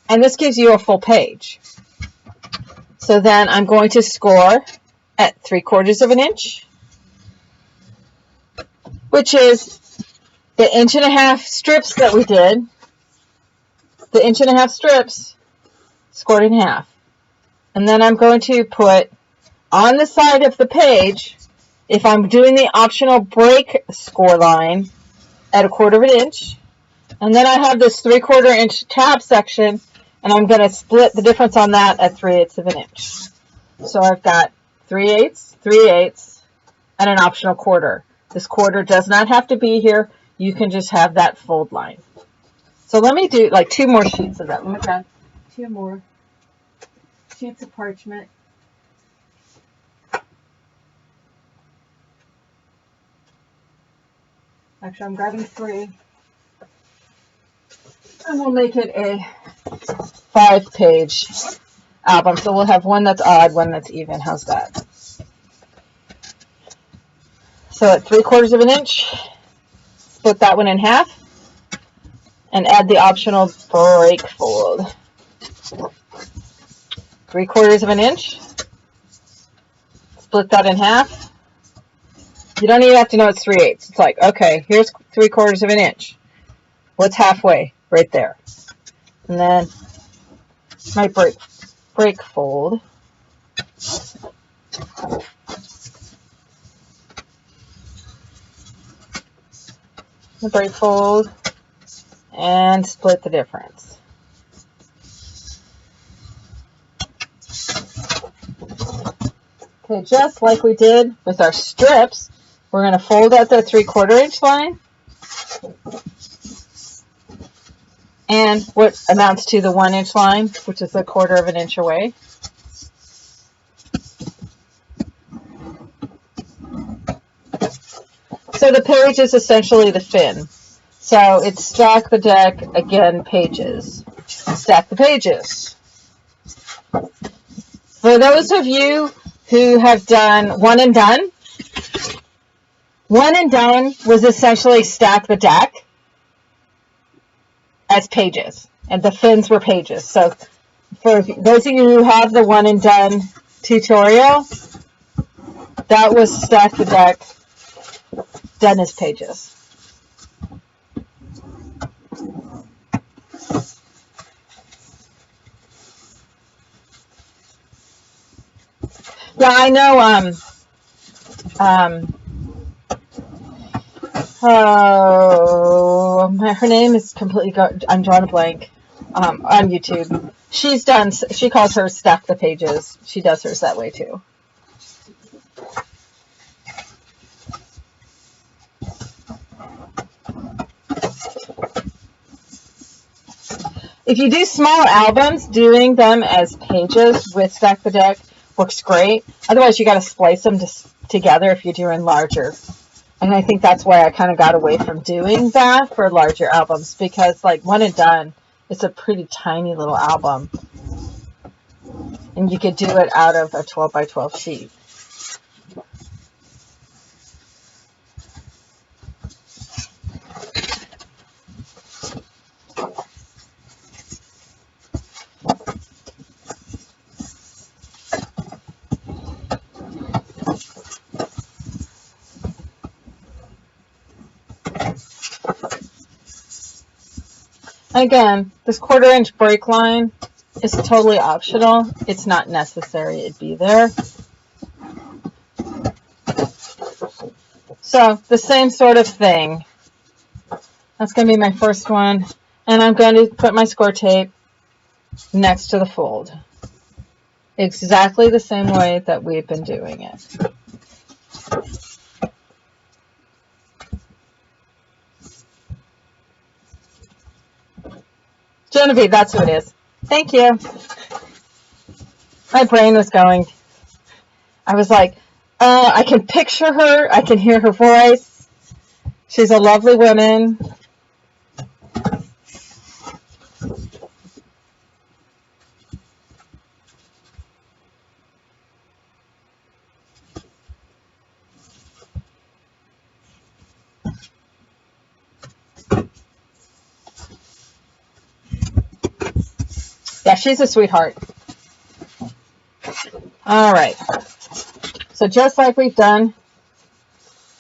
and this gives you a full page. So then I'm going to score at 3/4 inch, which is the 1.5 inch strips that we did. The 1.5 inch strips scored in half. And then I'm going to put on the side of the page, if I'm doing the optional break score line, at 1/4 inch. And then I have this 3/4 inch tab section, and I'm going to split the difference on that at 3/8 inch. So I've got 3/8, 3/8, and an optional 1/4. This 1/4 does not have to be here. You can just have that fold line. So let me do like 2 more sheets of that. Let me grab 2 more sheets of parchment. Actually, I'm grabbing 3. And we'll make it a 5-page album. So we'll have one that's odd, one that's even. How's that? So at 3/4 inch, split that one in half and add the optional break fold. 3/4 inch, split that in half. You don't even have to know it's 3/8. It's like, okay, here's 3/4 inch. What's halfway? Right there. And then my break fold. The break fold and split the difference. Okay, just like we did with our strips, we're going to fold at the 3/4 inch line and what amounts to the 1 inch line, which is 1/4 inch away. So the page is essentially the fin. So it's stack the deck, again, pages. Stack the pages. For those of you who have done one and done was essentially stack the deck as pages, and the fins were pages. So for those of you who have the one and done tutorial, that was stack the deck done as pages. Yeah, I know. Her name is completely. I'm drawing a blank. On YouTube, she calls hers stack the pages. She does hers that way too. If you do small albums, doing them as pages with Stack the Deck works great. Otherwise, you got to splice them together if you're doing larger. And I think that's why I kind of got away from doing that for larger albums, because like one and done, it's a pretty tiny little album. And you could do it out of a 12 by 12 sheet. Again, this 1/4 inch break line is totally optional. It's not necessary it be there. So the same sort of thing. That's going to be my first one. And I'm going to put my score tape next to the fold. Exactly the same way that we've been doing it. Genevieve, that's who it is. Thank you. My brain was going. I was like, I can picture her. I can hear her voice. She's a lovely woman. Yeah, she's a sweetheart. All right. So just like we've done,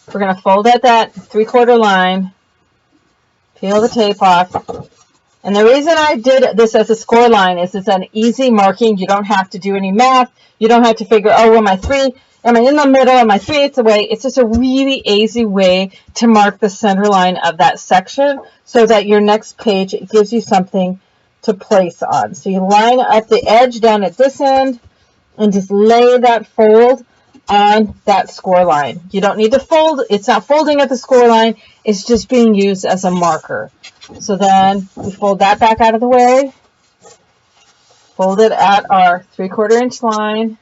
we're going to fold at that 3/4 line, peel the tape off. And the reason I did this as a score line is it's an easy marking. You don't have to do any math. You don't have to figure, oh, am I in the middle? Am I 3/8 away? It's just a really easy way to mark the center line of that section so that your next page, it gives you something to place on. So you line up the edge down at this end and just lay that fold on that score line. You don't need to fold. It's not folding at the score line. It's just being used as a marker. So then we fold that back out of the way, fold it at our 3/4 inch line.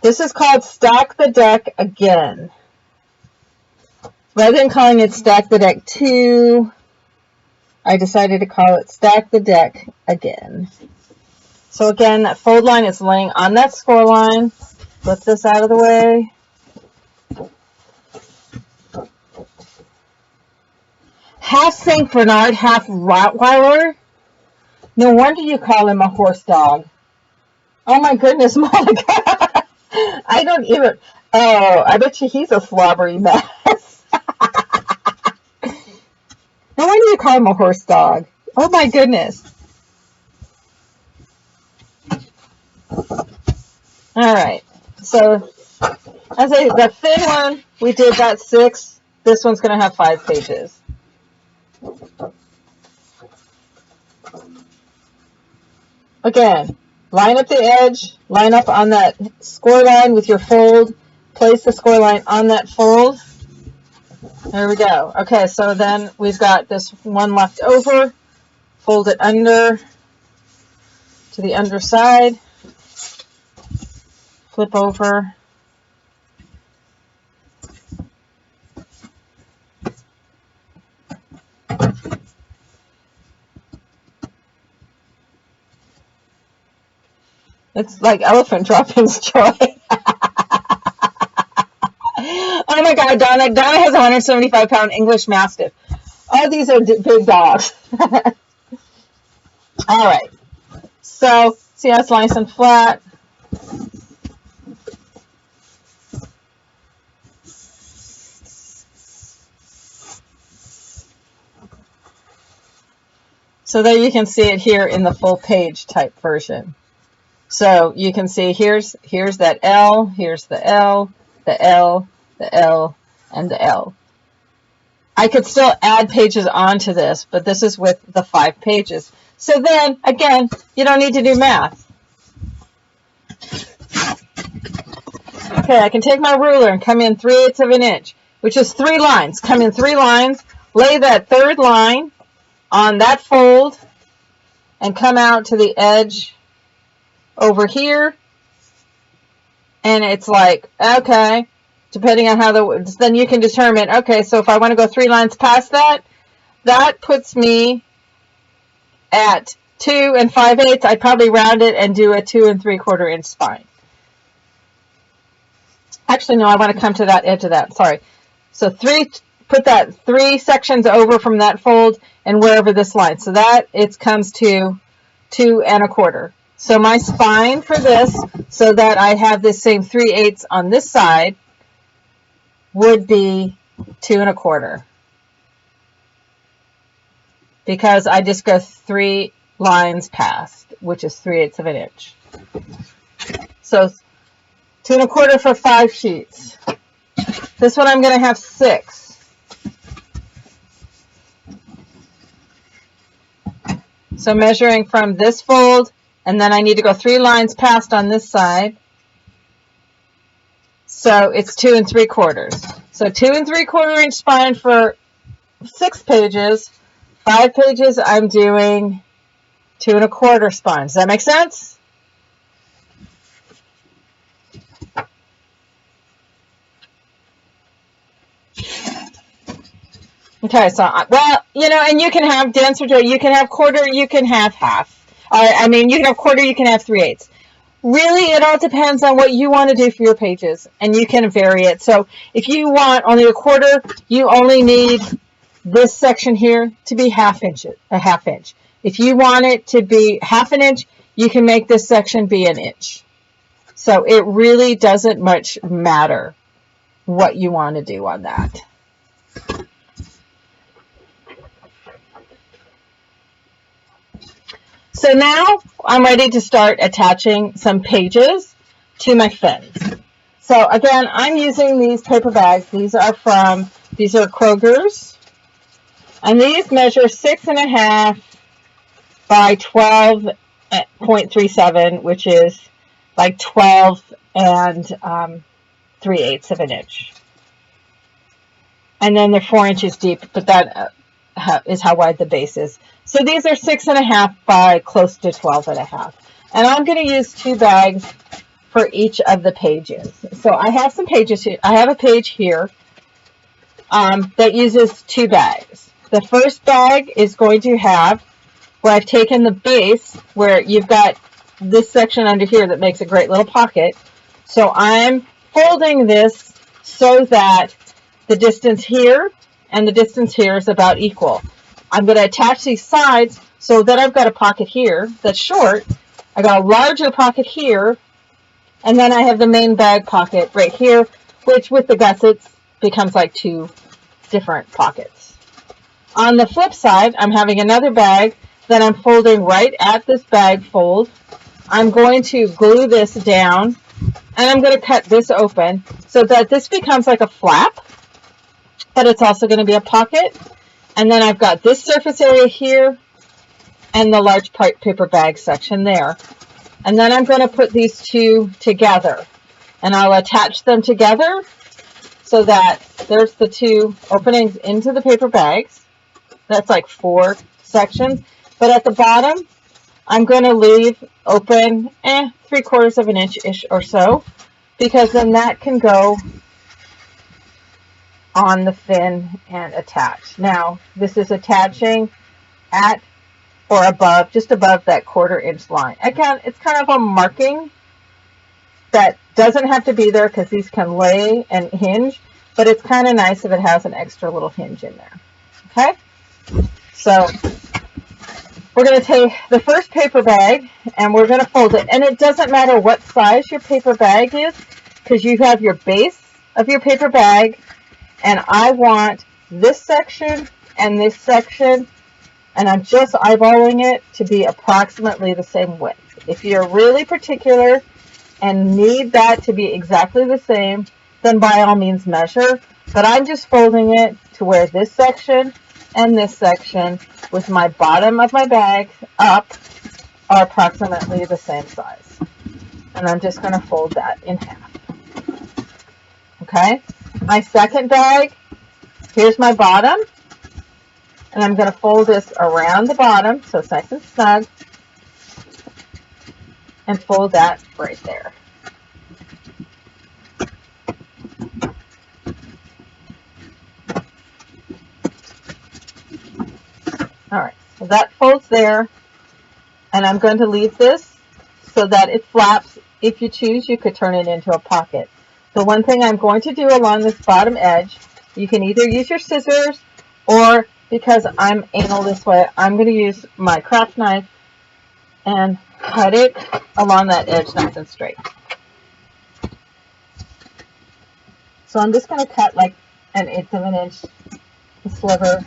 This is called Stack the Deck Again. Rather than calling it Stack the Deck 2, I decided to call it Stack the Deck Again. So again, that fold line is laying on that score line. Flip this out of the way. Half St. Bernard, half Rottweiler. No wonder you call him a horse dog. Oh my goodness, Monica. I don't even. Oh, I bet you he's a slobbery mess. No wonder you call him a horse dog. Oh my goodness. All right. So, the thin one, we did that 6. This one's going to have 5 pages. Again, line up the edge, line up on that score line with your fold, place the score line on that fold. There we go. Okay, so then we've got this one left over. Fold it under to the underside. Flip over. It's like elephant droppings, Joy. Oh my God, Donna. Donna has a 175-pound English Mastiff. All these are big dogs. All right. So, see how it's nice and flat? So there you can see it here in the full page type version. So you can see here's that L, here's the L, the L, the L, and the L. I could still add pages onto this, but this is with the 5 pages. So then, again, you don't need to do math. Okay, I can take my ruler and come in 3/8 of an inch, which is 3 lines. Come in 3 lines, lay that 3rd line on that fold, and come out to the edge over here, and it's like, okay, depending on how then you can determine, okay, so if I want to go 3 lines past that, that puts me at 2 5/8. I'd probably round it and do a 2 3/4 inch spine. Actually, no, I want to come to that edge of that, sorry. So put that 3 sections over from that fold and wherever this line. So that it comes to 2 1/4. So my spine for this, so that I have this same 3/8 on this side, would be 2 1/4. Because I just go 3 lines past, which is 3/8 of an inch. So 2 1/4 for 5 sheets. This one I'm going to have 6. So measuring from this fold, and then I need to go 3 lines past on this side. So it's 2 3/4. So 2 3/4 inch spine for 6 pages. 5 pages, I'm doing 2 1/4 spine. Does that make sense? Okay, so, well, you know, and you can have denser, you can have quarter, you can have half. I mean, you can have quarter, you can have 3/8. Really, it all depends on what you want to do for your pages, and you can vary it. So if you want only a quarter, you only need this section here to be a half inch. If you want it to be half an inch, you can make this section be an inch. So it really doesn't much matter what you want to do on that. So now I'm ready to start attaching some pages to my fins. So again, I'm using these paper bags. These are Kroger's. And these measure 6.5 by 12.37, which is like 12 and 3/8 of an inch. And then they're 4 inches deep, but that is how wide the base is. So these are 6.5 by close to 12.5. And I'm going to use 2 bags for each of the pages. So I have some pages here. I have a page here that uses 2 bags. The first bag is going to have where I've taken the base where you've got this section under here that makes a great little pocket. So I'm folding this so that the distance here and the distance here is about equal. I'm going to attach these sides so that I've got a pocket here that's short. I got a larger pocket here, and then I have the main bag pocket right here, which with the gussets becomes like 2 different pockets. On the flip side, I'm having another bag that I'm folding right at this bag fold. I'm going to glue this down, and I'm going to cut this open so that this becomes like a flap, but it's also going to be a pocket. And then I've got this surface area here and the large paper bag section there. And then I'm going to put these 2 together, and I'll attach them together so that there's the 2 openings into the paper bags. That's like 4 sections. But at the bottom, I'm going to leave open 3/4 of an inch-ish or so, because then that can go on the fin and attach. Now, this is attaching at or above, just above that 1/4 inch line. Again, it's kind of a marking that doesn't have to be there because these can lay and hinge, but it's kind of nice if it has an extra little hinge in there. Okay? So we're going to take the first paper bag and we're going to fold it. And it doesn't matter what size your paper bag is, because you have your base of your paper bag, and I want this section and this section, and I'm just eyeballing it to be approximately the same width. If you're really particular and need that to be exactly the same, then by all means measure. But I'm just folding it to where this section and this section with my bottom of my bag up are approximately the same size. And I'm just going to fold that in half. Okay? My second bag, here's my bottom. And I'm going to fold this around the bottom so it's nice and snug. And fold that right there. Alright, so that folds there, and I'm going to leave this so that it flaps. If you choose, you could turn it into a pocket. The one thing I'm going to do along this bottom edge, you can either use your scissors, or because I'm anal this way, I'm going to use my craft knife and cut it along that edge nice and straight. So I'm just going to cut like 1/8 of an inch sliver,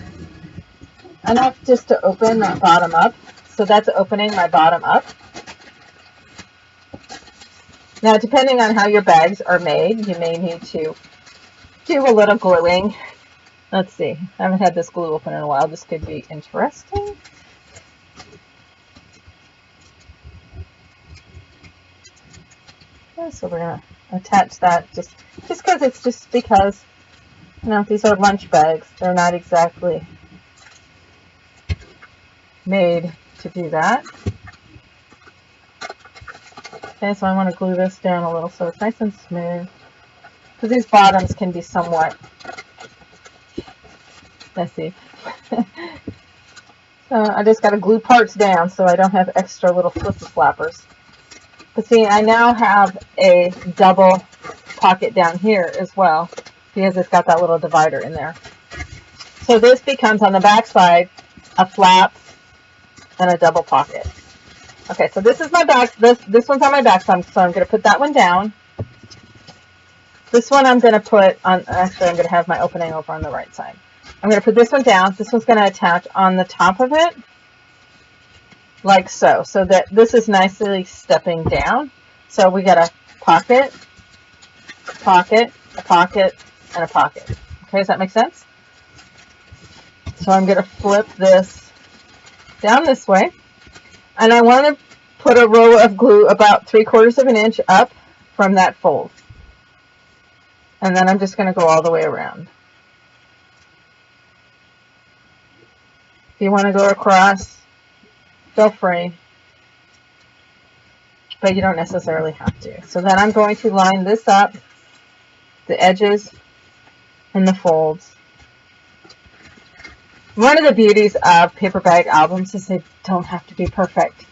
enough just to open that bottom up. So that's opening my bottom up. Now, depending on how your bags are made, you may need to do a little gluing. Let's see. I haven't had this glue open in a while. This could be interesting. Okay, so we're going to attach that just because, you know, these are lunch bags. They're not exactly made to do that. Okay, so I want to glue this down a little so it's nice and smooth, because these bottoms can be somewhat messy. So I just got to glue parts down so I don't have extra little flippy flappers. But see, I now have a double pocket down here as well, because it's got that little divider in there. So this becomes on the back side a flap and a double pocket. Okay, so this is my back. This one's on my back, so I'm going to put that one down. This one I'm going to put on. Actually, I'm going to have my opening over on the right side. I'm going to put this one down. This one's going to attach on the top of it, like so, so that this is nicely stepping down. So we got a pocket, pocket, a pocket, and a pocket. Okay, does that make sense? So I'm going to flip this down this way, and I want to put a row of glue about 3/4 of an inch up from that fold. And then I'm just going to go all the way around. If you want to go across, feel free, but you don't necessarily have to. So then I'm going to line this up, the edges and the folds. One of the beauties of paper bag albums is they don't have to be perfect.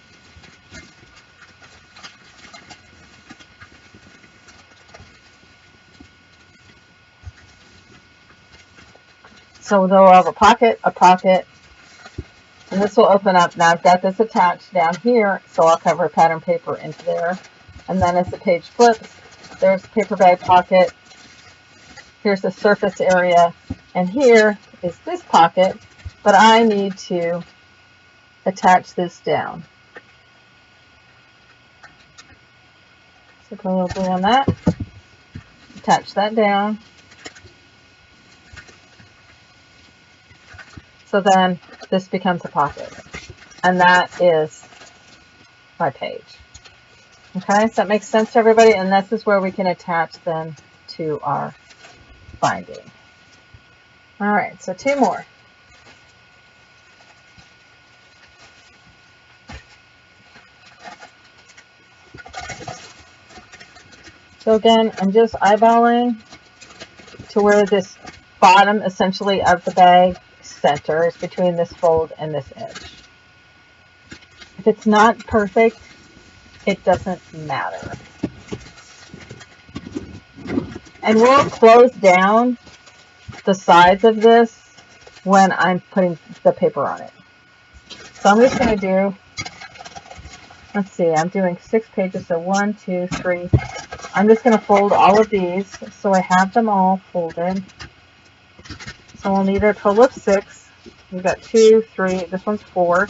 So they'll have a pocket, and this will open up. Now I've got this attached down here, so I'll cover pattern paper into there. And then as the page flips, there's paper bag pocket. Here's the surface area, and here is this pocket, but I need to attach this down. So put a little glue on that, attach that down. So then this becomes a pocket, and that is my page. Okay, so that makes sense to everybody, and this is where we can attach them to our binding. All right, so 2 more. So again, I'm just eyeballing to where this bottom essentially of the bag centers between this fold and this edge. If it's not perfect, it doesn't matter. And we'll close down the sides of this when I'm putting the paper on it. So I'm just going to do, let's see, I'm doing 6 pages, so 1, 2, 3. I'm just going to fold all of these so I have them all folded. So we'll need a total of 6. We've got 2, 3, this one's 4.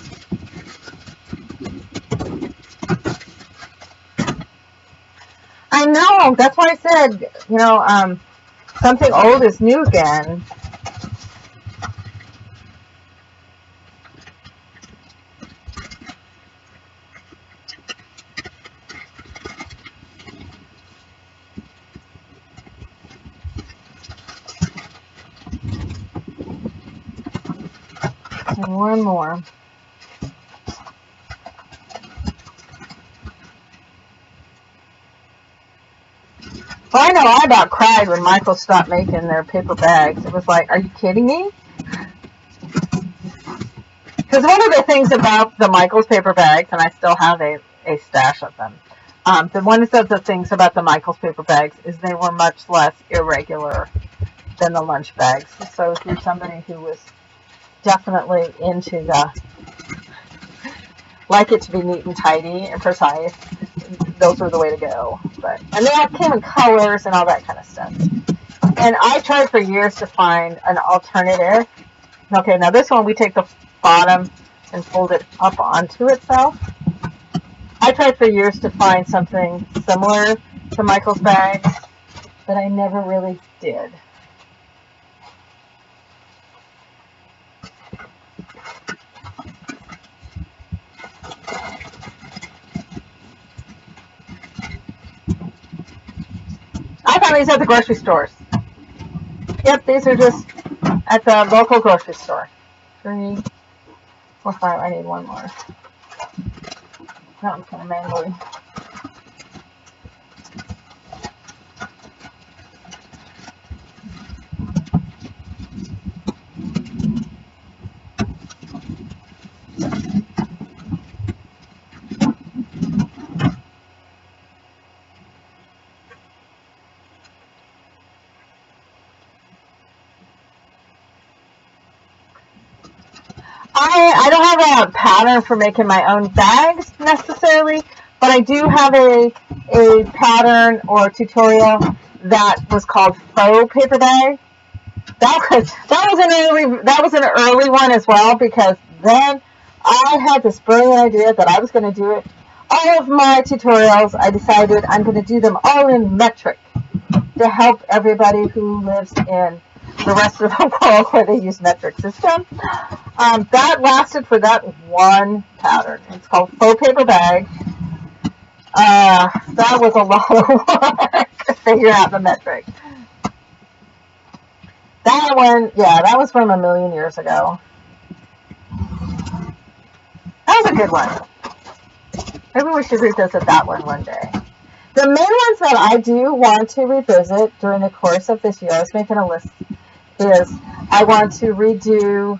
I know, that's why I said, you know, something old is new again. And one more. Well, I know I about cried when Michael stopped making their paper bags. It was like, are you kidding me? Because one of the things about the Michael's paper bags, and I still have a stash of them, one of the things about the Michael's paper bags is they were much less irregular than the lunch bags. So if you're somebody who was definitely into like it to be neat and tidy and precise, those were the way to go. And they all came in colors and all that kind of stuff. And I tried for years to find an alternative. Okay, now this one we take the bottom and fold it up onto itself. I tried for years to find something similar to Michael's bags, but I never really did. I found these at the grocery stores. Yep, these are just at the local grocery store. 3, 4, 5. I need one more. That one's kind of mangly. I don't have a pattern for making my own bags necessarily, but I do have a pattern or tutorial that was called faux paper bag. That was an early one as well, because then I had this brilliant idea that I was going to do it. All of my tutorials, I decided I'm going to do them all in metric to help everybody who lives in the rest of the world where they use metric system. That lasted for that one pattern. It's called faux paper bag. That was a lot of work to figure out the metric. That one, yeah, that was from a million years ago. That was a good one. Maybe we should revisit that one day. The main ones that I do want to revisit during the course of this year, I was making a list, is I want to redo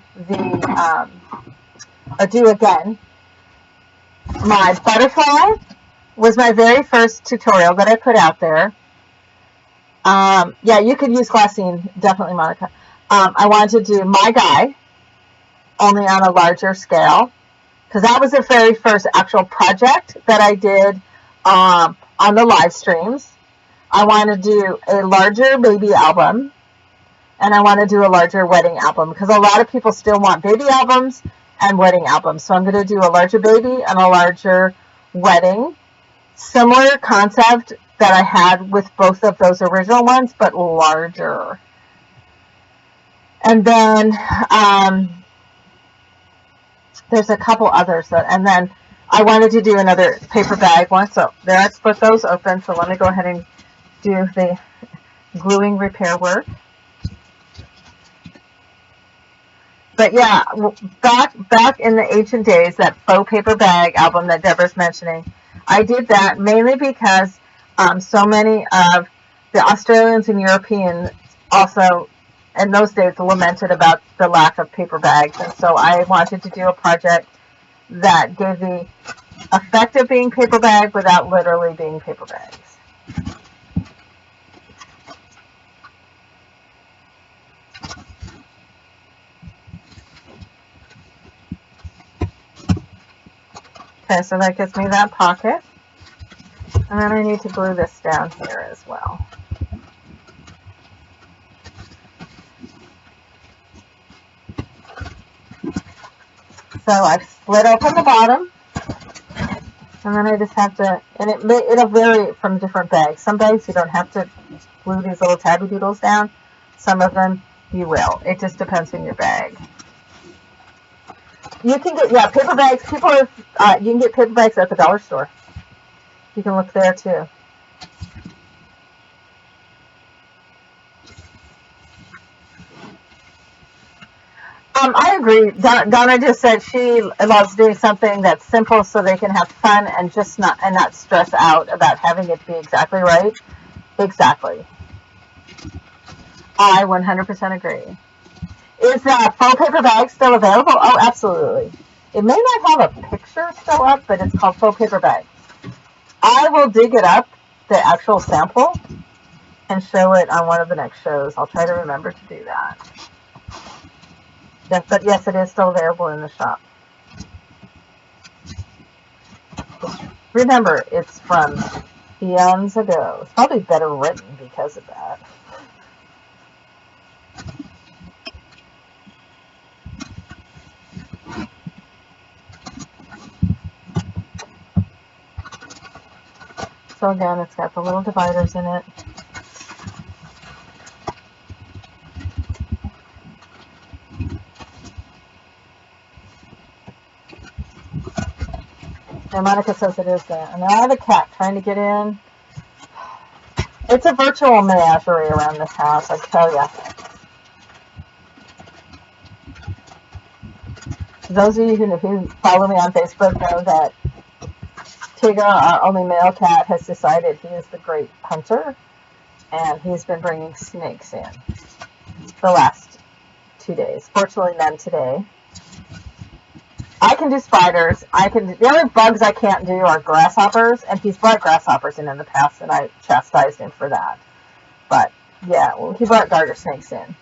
do again. My butterfly was my very first tutorial that I put out there. Yeah, you could use glassine, definitely, Monica. I wanted to do my guy, only on a larger scale, because that was the very first actual project that I did on the live streams. I want to do a larger baby album, and I want to do a larger wedding album, because a lot of people still want baby albums and wedding albums. So I'm going to do a larger baby and a larger wedding. Similar concept that I had with both of those original ones, but larger. And then there's a couple others and then I wanted to do another paper bag one. So there, I split those open. So let me go ahead and do the gluing repair work. But yeah, back in the ancient days, that faux paper bag album that Deborah's mentioning, I did that mainly because so many of the Australians and Europeans also in those days lamented about the lack of paper bags. And so I wanted to do a project that gave the effect of being paper bag without literally being paper bags. Okay, so that gives me that pocket. And then I need to glue this down here as well. So I've split open the bottom. And then I just have to, and it'll vary from different bags. Some bags you don't have to glue these little tabby doodles down. Some of them you will. It just depends on your bag. You can get, yeah, paper bags. You can get paper bags at the dollar store. You can look there too. I agree. Donna just said she loves doing something that's simple so they can have fun and just not stress out about having it be exactly right. Exactly. I 100% agree. Is faux paper bag still available? Oh, absolutely. It may not have a picture still up, but it's called faux paper bag. I will dig it up, the actual sample, and show it on one of the next shows. I'll try to remember to do that. Yes, but yes, it is still available in the shop. Remember, it's from eons ago. It's probably better written because of that. So again, it's got the little dividers in it. And Monica says it is there. And now I have a cat trying to get in. It's a virtual menagerie around this house, I tell ya. Those of you who follow me on Facebook know that Tigger, our only male cat, has decided he is the great hunter, and he's been bringing snakes in the last 2 days. Fortunately, none today. I can do spiders. The only bugs I can't do are grasshoppers, and he's brought grasshoppers in the past, and I chastised him for that. But yeah, well, he brought garter snakes in.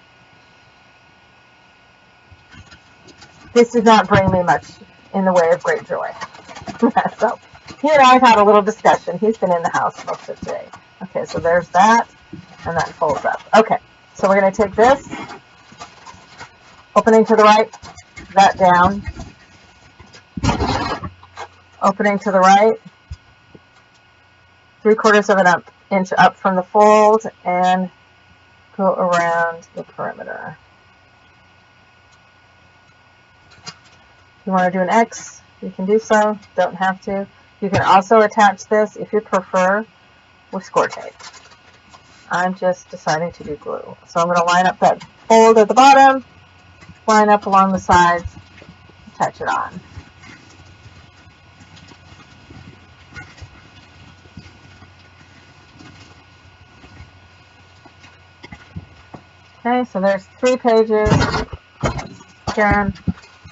this did not bring me much in the way of great joy. So he and I have had a little discussion. He's been in the house most of today. Okay, so there's that, and that folds up. Okay, so we're going to take this, opening to the right, that down, opening to the right, 3/4 of an inch up from the fold, and go around the perimeter. If you want to do an X, you can do so. Don't have to. You can also attach this, if you prefer, with score tape. I'm just deciding to do glue. So I'm going to line up that fold at the bottom, line up along the sides, attach it on. Okay, so there's 3 pages. Again,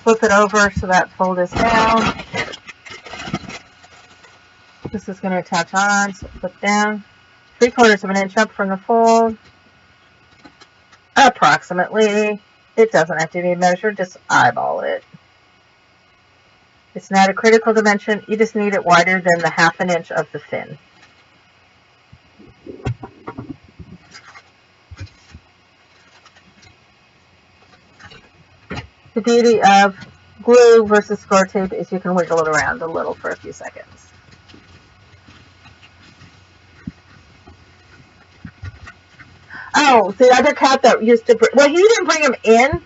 flip it over so that fold is down. This is going to attach on, so flip down. 3/4 of an inch up from the fold. Approximately. It doesn't have to be measured, just eyeball it. It's not a critical dimension, you just need it wider than the 1/2 inch of the fin. The beauty of glue versus score tape is you can wiggle it around a little for a few seconds. Oh, the other cat that used to, well, he didn't bring him in.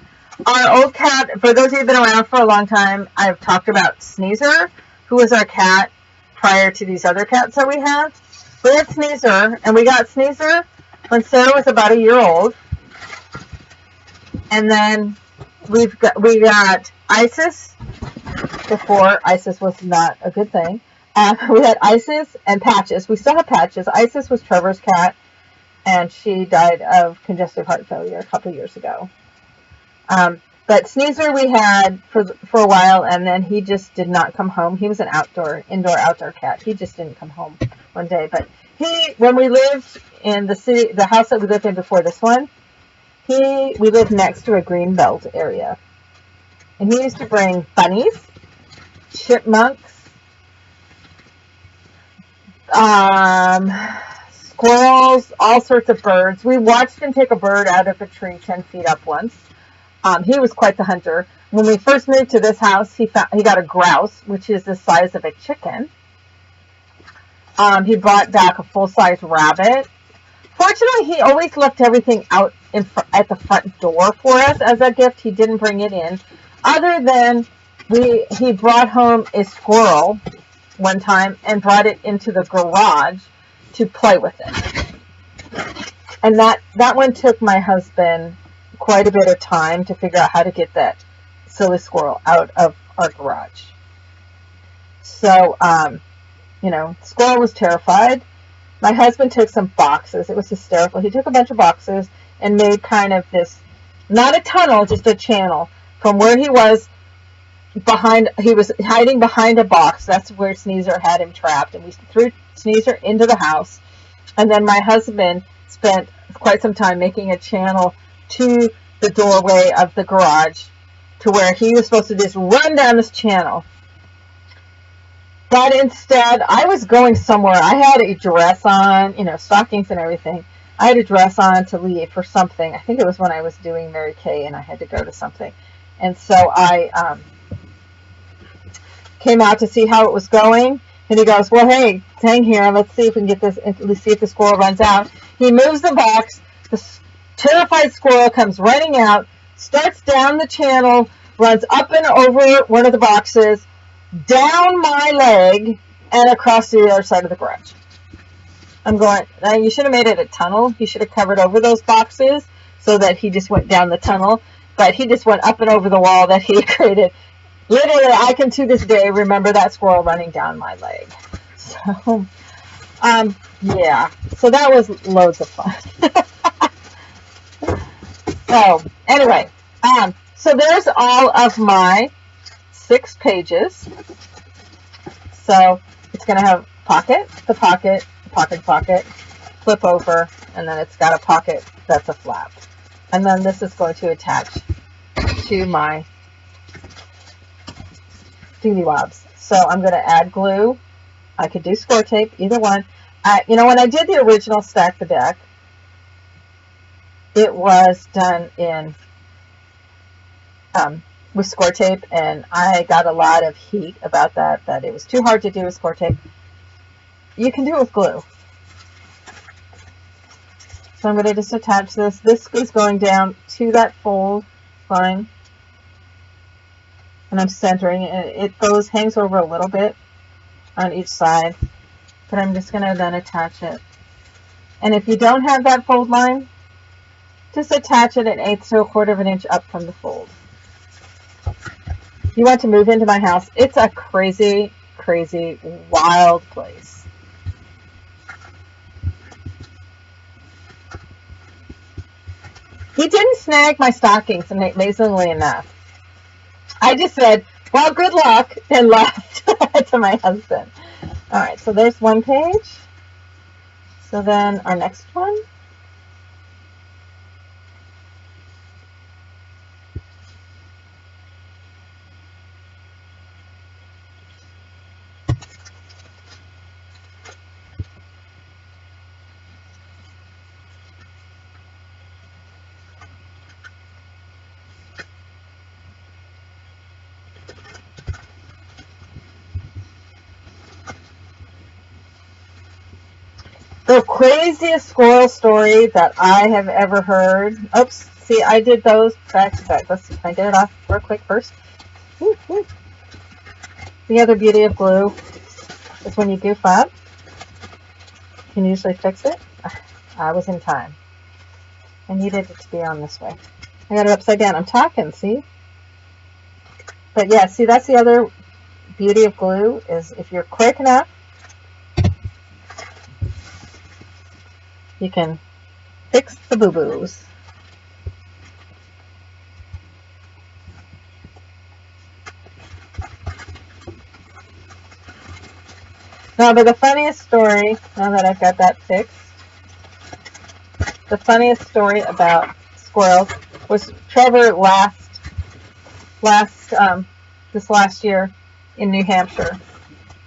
Our old cat, for those of you who've been around for a long time, I've talked about Sneezer, who was our cat prior to these other cats that we had. We had Sneezer, and we got Sneezer when Sarah was about 1 year old. And then we got Isis before. Isis was not a good thing. We had Isis and Patches. We still have Patches. Isis was Trevor's cat, and she died of congestive heart failure a couple years ago. But Sneezer we had for a while, and then he just did not come home. He was an indoor-outdoor cat. He just didn't come home one day. But when we lived in the house that we lived in before this one, we lived next to a green belt area. And he used to bring bunnies, chipmunks, squirrels, all sorts of birds. We watched him take a bird out of a tree 10 feet up once. He was quite the hunter. When we first moved to this house, he got a grouse, which is the size of a chicken. He brought back a full-size rabbit. Fortunately, he always left everything out at the front door for us as a gift. He didn't bring it in. Other than he brought home a squirrel one time and brought it into the garage to play with it. And that one took my husband quite a bit of time to figure out how to get that silly squirrel out of our garage. So, squirrel was terrified. My husband took some boxes. It was hysterical. He took a bunch of boxes and made kind of this, not a tunnel, just a channel from where he was hiding behind a box. That's where Sneezer had him trapped. And we threw Sneezer into the house. And then my husband spent quite some time making a channel to the doorway of the garage to where he was supposed to just run down this channel. But instead, I was going somewhere. I had a dress on, stockings and everything. I had a dress on to leave for something. I think it was when I was doing Mary Kay and I had to go to something. And so I came out to see how it was going. And he goes, well, hey, hang here. Let's see if we can get this. Let's see if the squirrel runs out. He moves the box. The terrified squirrel comes running out, starts down the channel, runs up and over one of the boxes, down my leg, and across to the other side of the garage. I'm going, now you should have made it a tunnel. You should have covered over those boxes so that he just went down the tunnel. But he just went up and over the wall that he created. Literally, I can to this day remember that squirrel running down my leg. So, yeah. So that was loads of fun. So, anyway. So there's all of my 6 pages. So it's going to have pocket, the pocket, pocket, flip over, and then it's got a pocket that's a flap. And then this is going to attach to my doobie wobs. So I'm going to add glue. I could do score tape, either one. You know, when I did the original Stack the Deck, it was done in with score tape, and I got a lot of heat about that it was too hard to do with score tape. You can do it with glue. So I'm going to just attach this. This is going down to that fold line, and I'm centering it. It goes, hangs over a little bit on each side, but I'm just going to then attach it. And if you don't have that fold line, just attach it 1/8 to 1/4 of an inch up from the fold. You want to move into my house. It's a crazy, crazy, wild place. He didn't snag my stockings, amazingly enough. I just said, well, good luck, and left to my husband. All right, so there's one page. So then our next one. The craziest squirrel story that I have ever heard. Oops, see, I did those back to back. Let's see, can I get it off real quick first? Woo, woo. The other beauty of glue is when you goof up, you can usually fix it. I was in time. I needed it to be on this way. I got it upside down. I'm talking, see? But yeah, see, that's the other beauty of glue, is if you're quick enough, you can fix the boo-boos. Now, but the funniest story, now that I've got that fixed, the funniest story about squirrels was Trevor this last year in New Hampshire.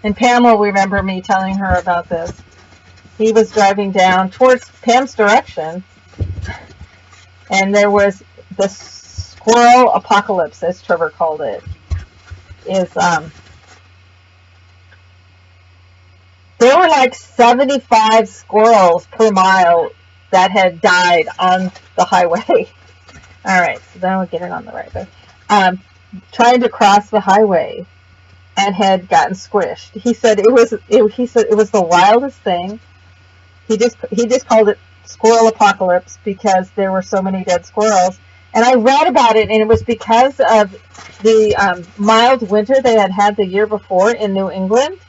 And Pam will remember me telling her about this. He was driving down towards Pam's direction, and there was the squirrel apocalypse, as Trevor called it. There were like 75 squirrels per mile that had died on the highway. All right, so then we'll get it on the right way. Trying to cross the highway and had gotten squished. He said it was the wildest thing. He just called it squirrel apocalypse because there were so many dead squirrels. And I read about it, and it was because of the mild winter they had had the year before in New England.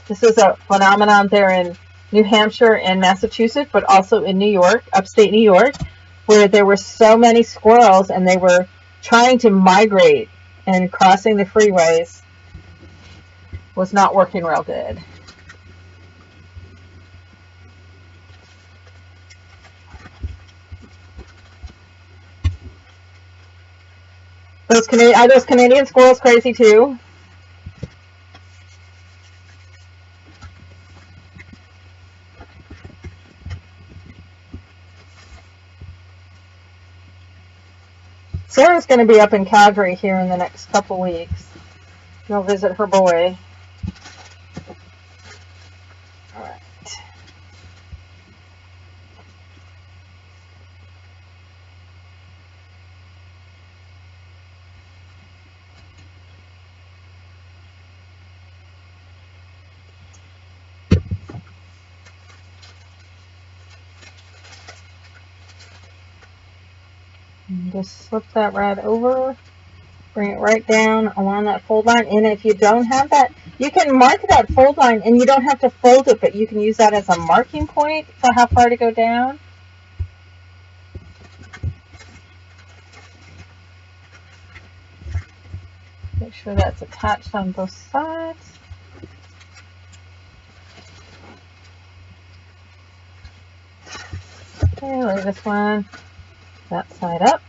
This was a phenomenon there in New Hampshire and Massachusetts, but also in New York, upstate New York, where there were so many squirrels, and they were trying to migrate, and crossing the freeways was not working real good. Are those Canadian squirrels crazy too? Sarah's going to be up in Calgary here in the next couple weeks. She'll visit her boy. All right. And just slip that right over. Bring it right down along that fold line. And if you don't have that, you can mark that fold line, and you don't have to fold it, but you can use that as a marking point for how far to go down. Make sure that's attached on both sides. Okay, lay this one that side up.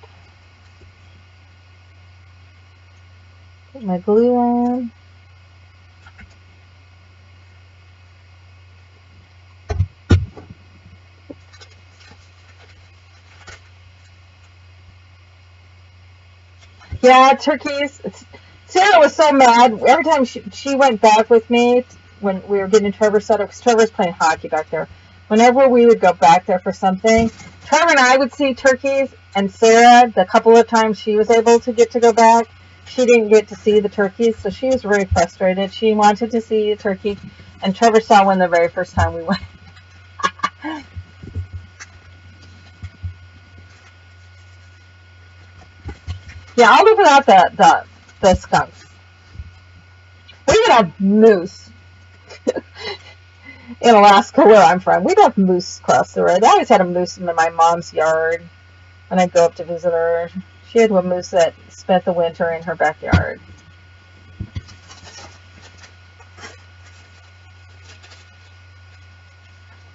Put my glue on. Yeah, turkeys. Sarah was so mad. Every time she went back with me when we were getting Trevor set up, because Trevor's playing hockey back there. Whenever we would go back there for something, Trevor and I would see turkeys, and Sarah, the couple of times she was able to get to go back, she didn't get to see the turkeys, so she was very frustrated. She wanted to see a turkey, and Trevor saw one the very first time we went. Yeah, I'll live without the skunks. We would have moose in Alaska, where I'm from. We'd have moose across the road. I always had a moose in my mom's yard when I'd go up to visit her. She had a moose that spent the winter in her backyard.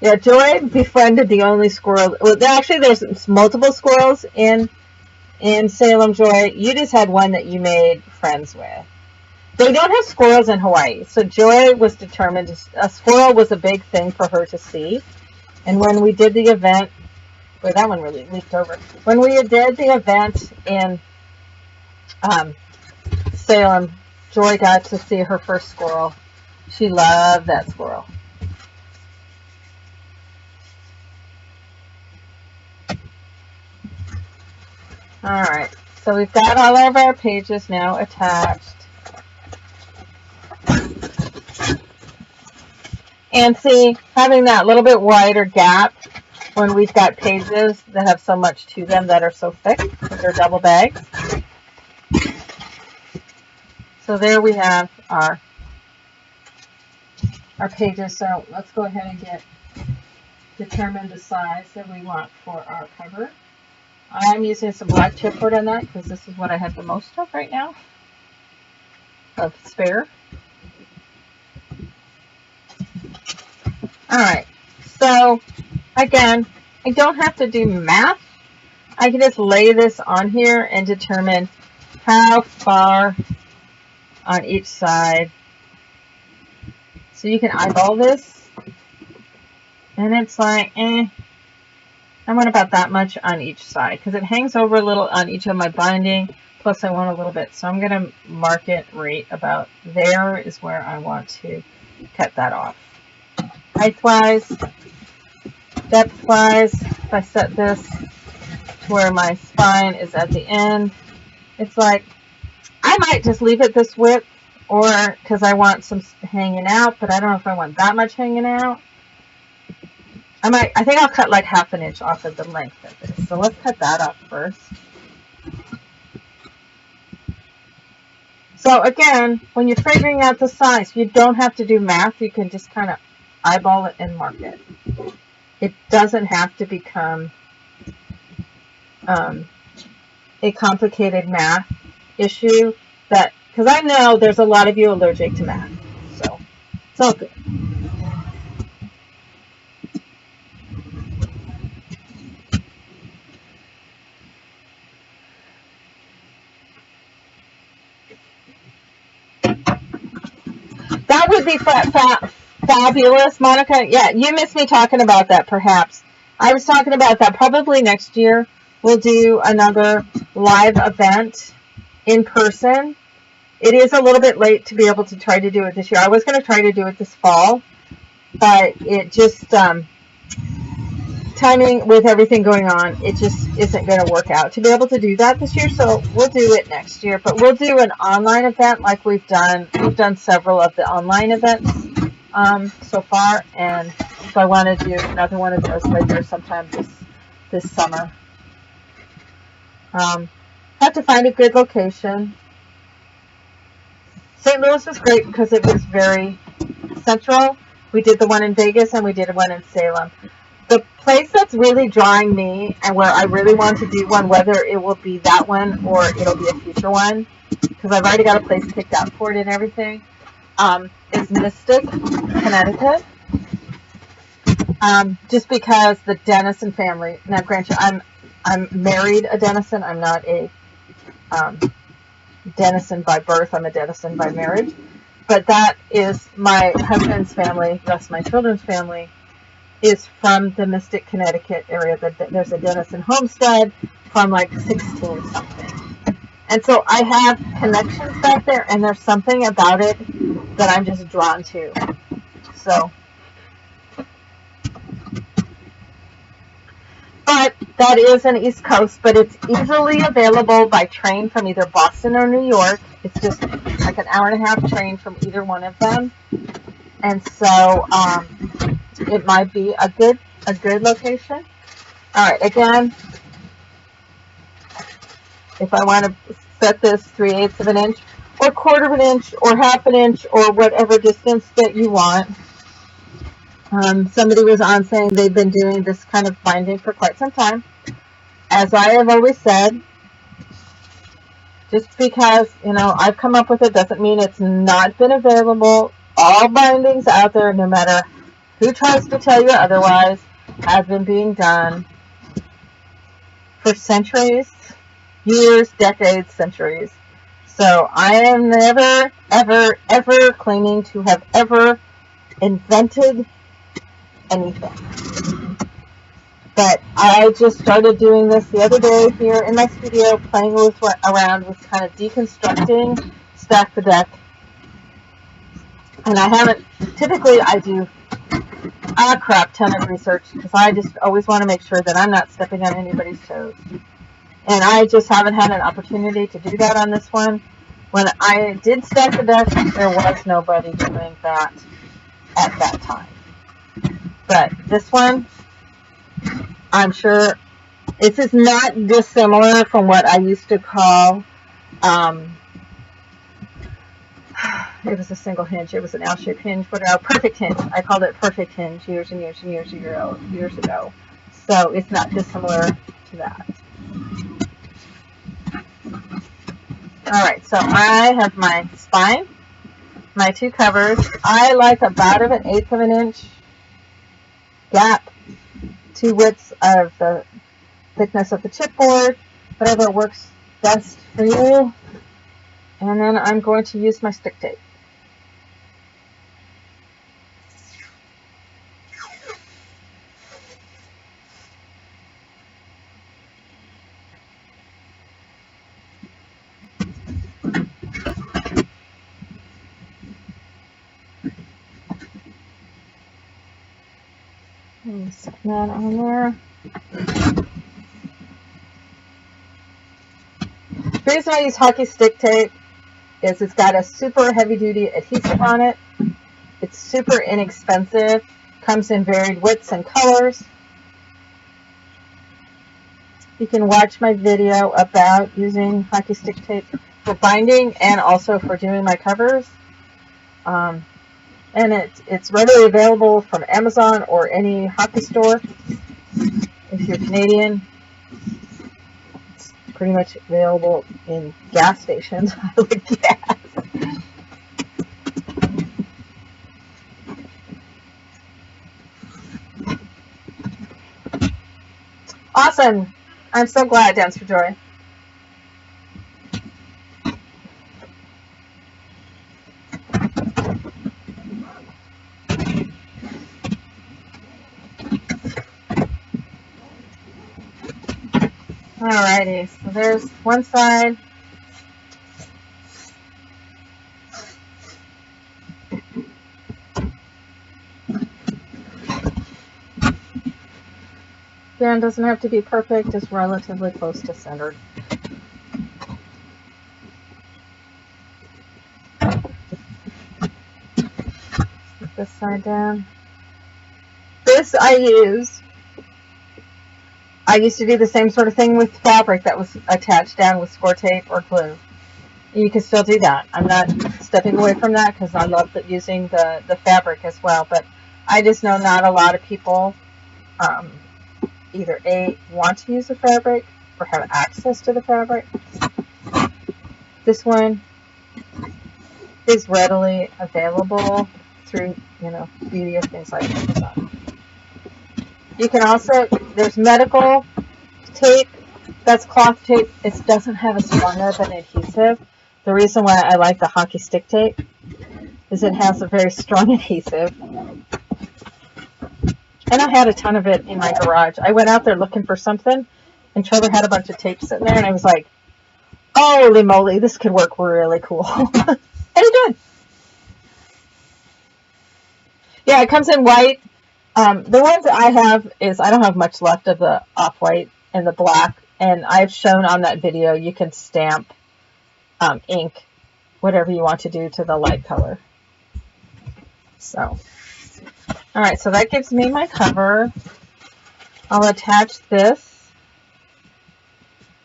Yeah, Joy befriended the only squirrel. Well, actually, there's multiple squirrels in Salem, Joy. You just had one that you made friends with. They don't have squirrels in Hawaii, so Joy was determined. A squirrel was a big thing for her to see. And when we did the event, boy, that one really leaked over. When we did the event in Salem, Joy got to see her first squirrel. She loved that squirrel. All right, so we've got all of our pages now attached. And see, having that little bit wider gap when we've got pages that have so much to them that are so thick, because they're double bags. So there we have our pages. So let's go ahead and determine the size that we want for our cover. I'm using some black chipboard on that because this is what I have the most of right now, of spare. Alright, so again, I don't have to do math. I can just lay this on here and determine how far on each side. So you can eyeball this, and it's like, I want about that much on each side because it hangs over a little on each of my binding, plus I want a little bit. So I'm going to mark it right about there is where I want to cut that off. Height-wise, depth-wise, if I set this to where my spine is at the end, it's like, I might just leave it this width, or because I want some hanging out, but I don't know if I want that much hanging out. I think I'll cut like 1/2 inch off of the length of this. So let's cut that off first. So again, when you're figuring out the size, you don't have to do math. You can just kind of eyeball it and mark it. It doesn't have to become a complicated math issue, because I know there's a lot of you allergic to math. So it's all good. That would be fabulous, Monica. Yeah, you missed me talking about that, perhaps. I was talking about that probably next year. We'll do another live event in person. It is a little bit late to be able to try to do it this year. I was going to try to do it this fall, but it just, timing with everything going on, it just isn't going to work out to be able to do that this year. So we'll do it next year, but we'll do an online event like we've done. We've done several of the online events so far, and so I want to do another one of those later sometime this summer. Have to find a good location. St. Louis was great because it was very central. We did the one in Vegas and we did one in Salem. The place that's really drawing me and where I really want to do one, whether it will be that one or it'll be a future one, because I've already got a place picked out for it and everything, is Mystic, Connecticut. Just because the Denison family, now granted, I'm married a Denison, I'm not a Denison by birth. I'm a Denison by marriage. But that is my husband's family, thus my children's family, is from the Mystic, Connecticut area. There's a Denison homestead from like 16 something. And so I have connections back there, and there's something about it that I'm just drawn to. So, but that is an East Coast, but it's easily available by train from either Boston or New York. It's just like an hour and a half train from either one of them. And so it might be a good location. All right, again, if I want to set this 3/8 of an inch or 1/4 of an inch or 1/2 an inch or whatever distance that you want. Somebody was on saying they've been doing this kind of binding for quite some time. As I have always said, just because, you know, I've come up with it doesn't mean it's not been available. All bindings out there, no matter who tries to tell you otherwise, have been being done for centuries, years, decades, centuries. So I am never, ever, ever claiming to have ever invented anything. But I just started doing this the other day here in my studio, playing around with kind of deconstructing Stack the Deck. And I haven't, typically I do a crap ton of research because I just always want to make sure that I'm not stepping on anybody's toes. And I just haven't had an opportunity to do that on this one. When I did Stack the Deck, there was nobody doing that at that time. But this one, I'm sure this is not dissimilar from what I used to call, it was a single hinge, it was an L-shaped hinge, perfect hinge. I called it perfect hinge years and years and years ago. So it's not dissimilar to that. Alright, so I have my spine, my two covers. I like about an 1/8 of an inch gap, 2 widths of the thickness of the chipboard, whatever works best for you. And then I'm going to use my stick tape. Set that on there. The reason I use hockey stick tape is it's got a super heavy-duty adhesive on it. It's super inexpensive. Comes in varied widths and colors. You can watch my video about using hockey stick tape for binding and also for doing my covers. And it's readily available from Amazon or any hockey store. If you're Canadian, it's pretty much available in gas stations, I would guess. Awesome. I'm so glad. Dance for joy. Alrighty, so there's one side. Again, doesn't have to be perfect, just relatively close to centered. Put this side down. This I used to do the same sort of thing with fabric that was attached down with score tape or glue. You can still do that. I'm not stepping away from that because I love using the fabric as well. But I just know not a lot of people either A, want to use the fabric or have access to the fabric. This one is readily available through, beauty of things like Amazon. You can also, there's medical tape, that's cloth tape. It doesn't have as strong of an adhesive, The reason why I like the hockey stick tape is it has a very strong adhesive. And I had a ton of it in my garage. I went out there looking for something, and Trevor had a bunch of tape sitting there, and I was like, holy moly, this could work really cool. And it did. Yeah, it comes in white. The ones that I have is, I don't have much left of the off-white and the black, and I've shown on that video you can stamp ink, whatever you want to do to the light color. So, alright, so that gives me my cover. I'll attach this,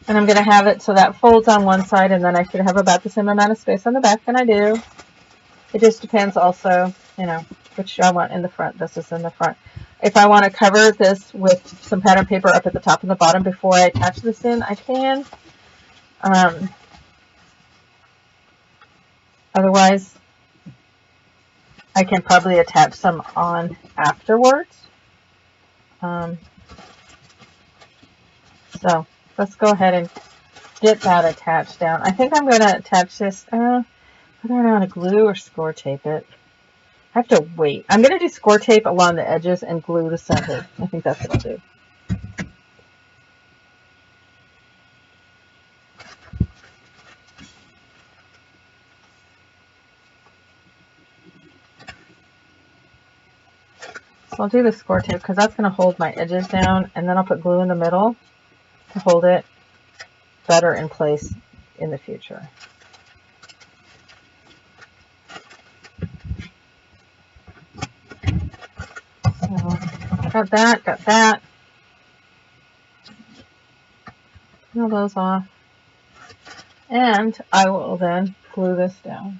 and I'm going to have it so that folds on one side, and then I should have about the same amount of space on the back, and I do. It just depends also, you know, which I want in the front. This is in the front. If I want to cover this with some pattern paper up at the top and the bottom before I attach this in, I can. Otherwise, I can probably attach some on afterwards. So let's go ahead and get that attached down. I think I'm going to attach this, whether I want to glue or score tape it. I have to wait. I'm going to do score tape along the edges and glue the center. I think that's what I'll do. So I'll do the score tape because that's going to hold my edges down, and then I'll put glue in the middle to hold it better in place in the future. So, got that. Peel those off. And I will then glue this down.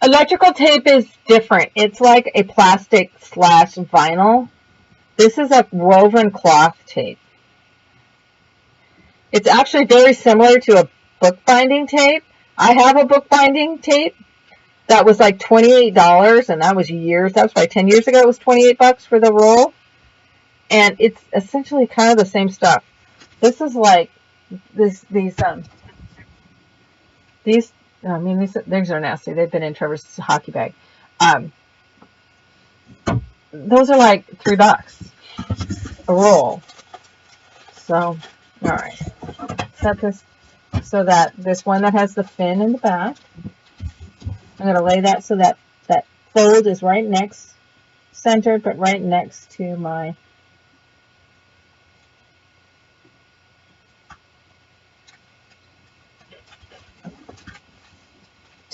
Electrical tape is different. It's like a plastic / vinyl. This is a woven cloth tape. It's actually very similar to a bookbinding tape. I have a bookbinding tape that was like $28, and that was years. That was probably 10 years ago. It was $28 for the roll, and it's essentially kind of the same stuff. This is like these. I mean, these are nasty. They've been in Trevor's hockey bag. Those are like $3 a roll. So, all right. Set this so that this one that has the fin in the back, I'm going to lay that so that that fold is right next, centered, but right next to my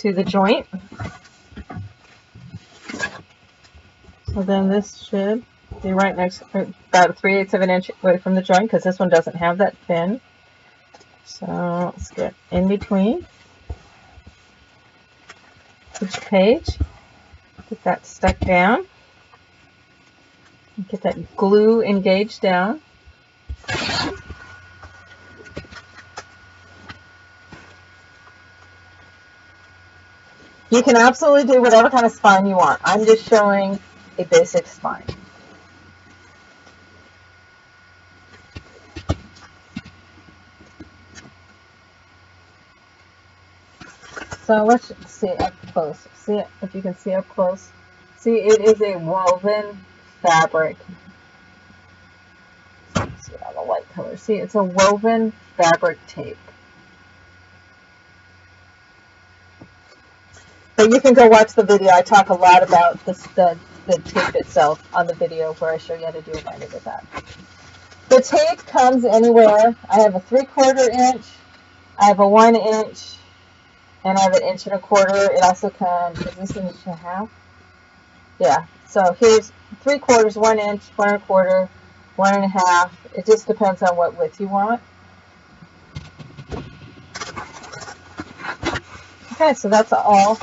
the joint. So then this should be right next, about 3/8 of an inch away from the joint, because this one doesn't have that fin. So let's get in between each page, get that stuck down, get that glue engaged down. You can absolutely do whatever kind of spine you want. I'm just showing a basic spine. So let's see up close. See it, if you can see up close. See, it is a woven fabric. Let's see all the light colors. See, it's a woven fabric tape. But you can go watch the video. I talk a lot about the tape itself on the video where I show you how to do a binder with that. The tape comes anywhere. I have a 3/4 inch, I have a 1 inch, and I have an 1 1/4. It also comes, is this 1 1/2 inch? Yeah, so here's 3/4, 1 inch, 1 1/4, 1 1/2. It just depends on what width you want. Okay, so that's all.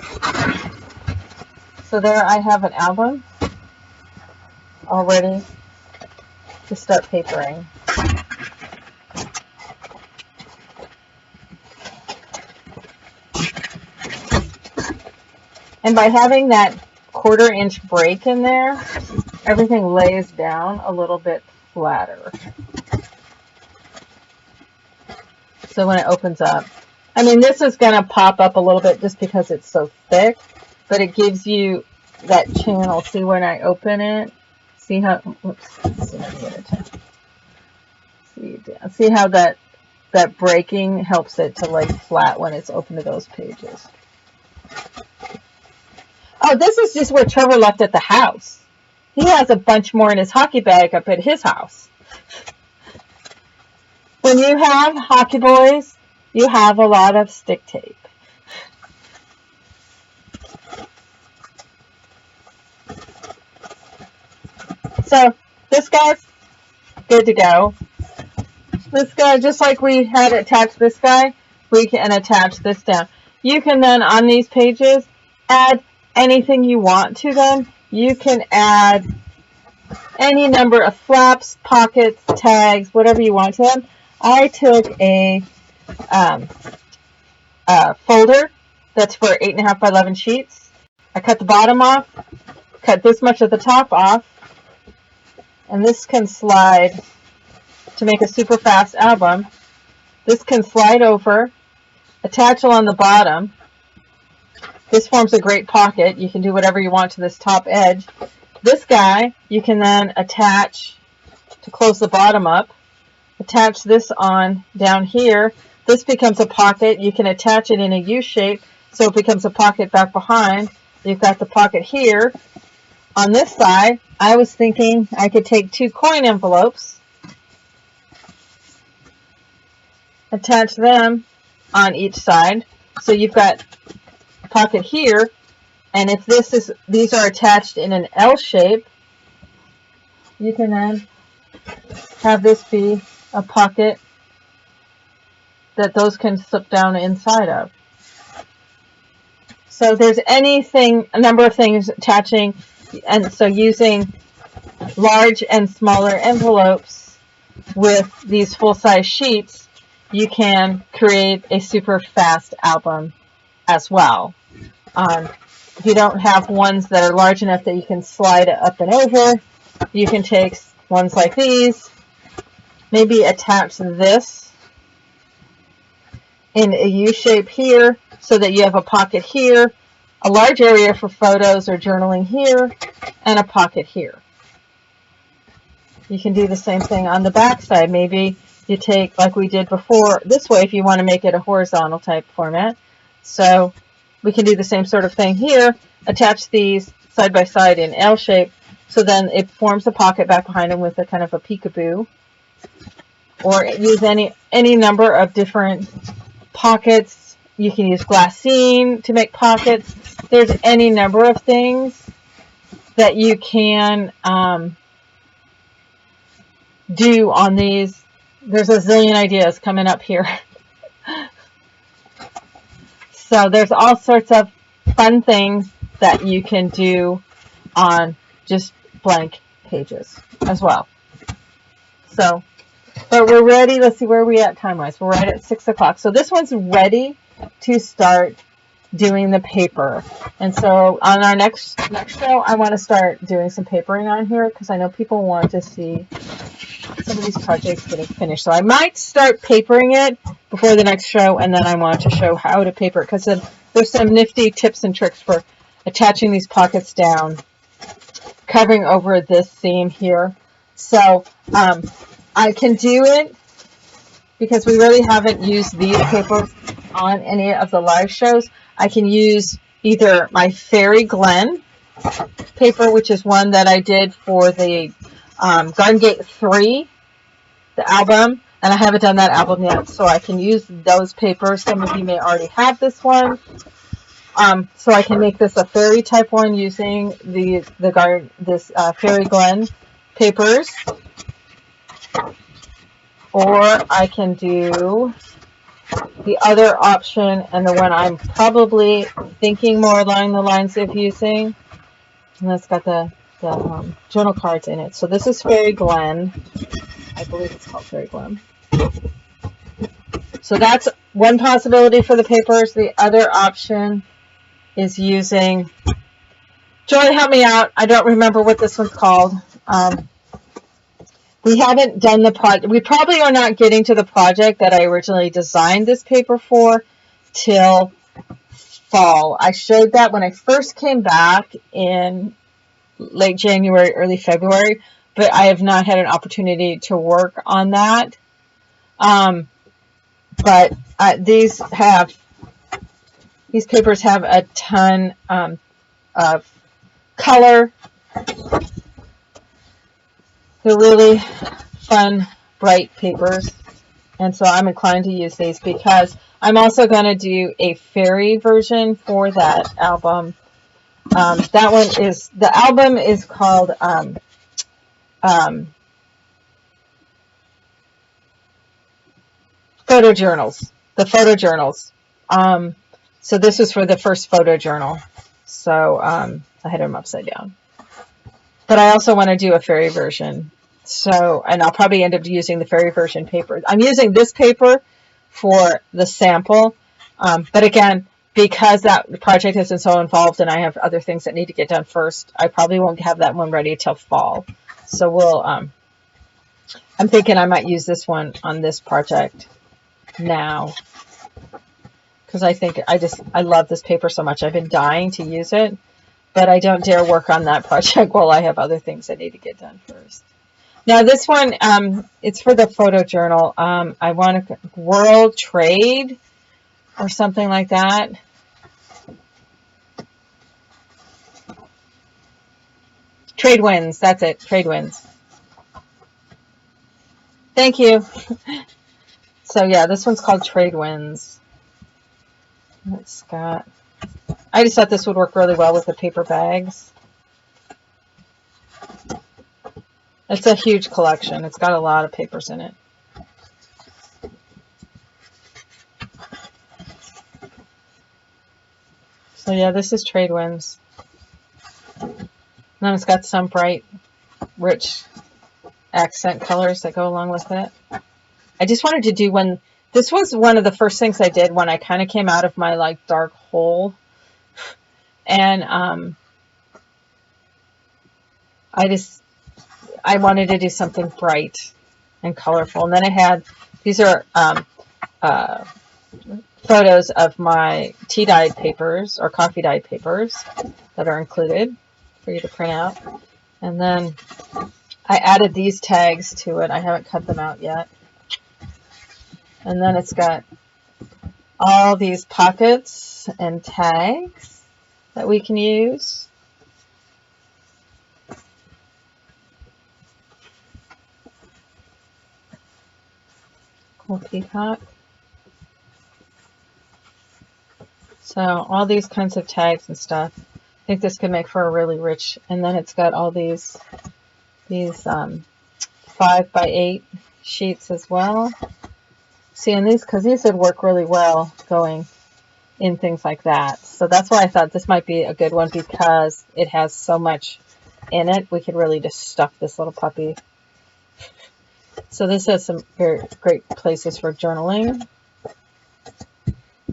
So there I have an album all ready to start papering. And by having that 1/4 inch break in there, everything lays down a little bit flatter. So when it opens up, I mean, this is going to pop up a little bit just because it's so thick, but it gives you that channel. See when I open it? See how, oops, see how that breaking helps it to lay flat when it's open to those pages. Oh, this is just where Trevor left at the house. He has a bunch more in his hockey bag up at his house. When you have hockey boys, you have a lot of stick tape. So this guy's good to go. This guy, just like we had attached this guy, we can attach this down. You can then, on these pages, add anything you want to them. You can add any number of flaps, pockets, tags, whatever you want to them. I took a folder that's for 8.5 by 11 sheets. I cut the bottom off, cut this much of the top off, and this can slide to make a super fast album. This can slide over, attach along the bottom. This forms a great pocket. You can do whatever you want to this top edge. This guy, you can then attach to close the bottom up. Attach this on down here. This becomes a pocket. You can attach it in a U shape, so it becomes a pocket back behind. You've got the pocket here. On this side, I was thinking I could take 2 coin envelopes, attach them on each side. So you've got a pocket here, and if these are attached in an L shape, you can then have this be a pocket that those can slip down inside of. So there's a number of things attaching, and so using large and smaller envelopes with these full-size sheets, you can create a super fast album as well. If you don't have ones that are large enough that you can slide it up and over, you can take ones like these, maybe attach this in a U shape here so that you have a pocket here, a large area for photos or journaling here, and a pocket here. You can do the same thing on the back side. Maybe you take, like we did before, this way if you want to make it a horizontal type format. So we can do the same sort of thing here, attach these side by side in L shape, so then it forms a pocket back behind them with a kind of a peekaboo. Or use any number of different pockets. You can use glassine to make pockets. There's any number of things that you can do on these. There's a zillion ideas coming up here. So there's all sorts of fun things that you can do on just blank pages as well. So, but we're ready. Let's see, where are we at time-wise? We're right at 6 o'clock. So this one's ready to start doing the paper. And so on our next show, I want to start doing some papering on here because I know people want to see some of these projects getting finished. So I might start papering it before the next show, and then I want to show how to paper it because there's some nifty tips and tricks for attaching these pockets down, covering over this seam here. So I can do it because we really haven't used these papers on any of the live shows. I can use either my Fairy Glen paper, which is one that I did for the Garden Gate 3, the album, and I haven't done that album yet, so I can use those papers. Some of you may already have this one. So I can make this a fairy type one using this Fairy Glen papers. Or I can do the other option, and the one I'm probably thinking more along the lines of using, and that's got the journal cards in it. So this is Fairy Glen. I believe it's called Fairy Glen. So that's one possibility for the papers. The other option is using Joy, help me out. I don't remember what this one's called. We haven't done the project. We probably are not getting to the project that I originally designed this paper for till fall. I showed that when I first came back in late January, early February, but I have not had an opportunity to work on that. But these papers have a ton of color. They're really fun, bright papers, and so I'm inclined to use these because I'm also going to do a fairy version for that album. That one is, the album is called photojournals. The photojournals. So this was for the first photojournal. So I had them upside down. But I also want to do a fairy version. So, and I'll probably end up using the fairy version paper. I'm using this paper for the sample. But again, because that project has been so involved and I have other things that need to get done first, I probably won't have that one ready till fall. So we'll, I'm thinking I might use this one on this project now. Because I think I love this paper so much. I've been dying to use it. But I don't dare work on that project while I have other things that need to get done first. Now this one, it's for the photojournal. I want to World Trade or something like that. Trade Winds, that's it, Trade Winds. Thank you. So yeah, this one's called Trade Winds. It's got, I just thought this would work really well with the paper bags. It's a huge collection. It's got a lot of papers in it. So yeah, this is Trade Winds. And then it's got some bright, rich accent colors that go along with it. I just wanted to do one. This was one of the first things I did when I kind of came out of my like dark hole. And I wanted to do something bright and colorful. And then I had, these are photos of my tea dyed papers or coffee dyed papers that are included for you to print out. And then I added these tags to it. I haven't cut them out yet. And then it's got all these pockets and tags that we can use. Cool peacock. So all these kinds of tags and stuff. I think this could make for a really rich, and then it's got all these 5x8 sheets as well. See, and these, because these would work really well going in things like that. So that's why I thought this might be a good one, because it has so much in it. We could really just stuff this little puppy. So this has some very great places for journaling.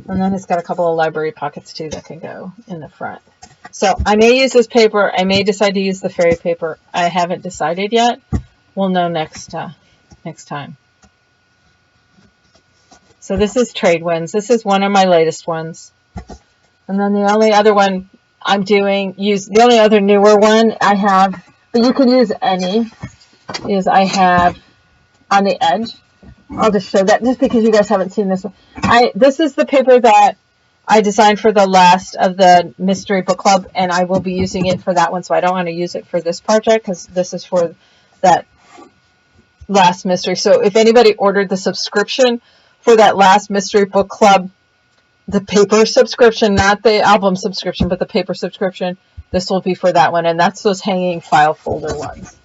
And then it's got a couple of library pockets too that can go in the front. So I may use this paper. I may decide to use the fairy paper. I haven't decided yet. We'll know next time. So this is Trade Winds. This is one of my latest ones. And then the only other one I'm doing, the only other newer one I have, but you can use any, is I have On the Edge. I'll just show that just because you guys haven't seen this one. This is the paper that I designed for the last of the Mystery Book Club, and I will be using it for that one, so I don't want to use it for this project because this is for that last mystery. So if anybody ordered the subscription for that last Mystery Book Club, the paper subscription, not the album subscription, but the paper subscription, this will be for that one, and that's those hanging file folder ones.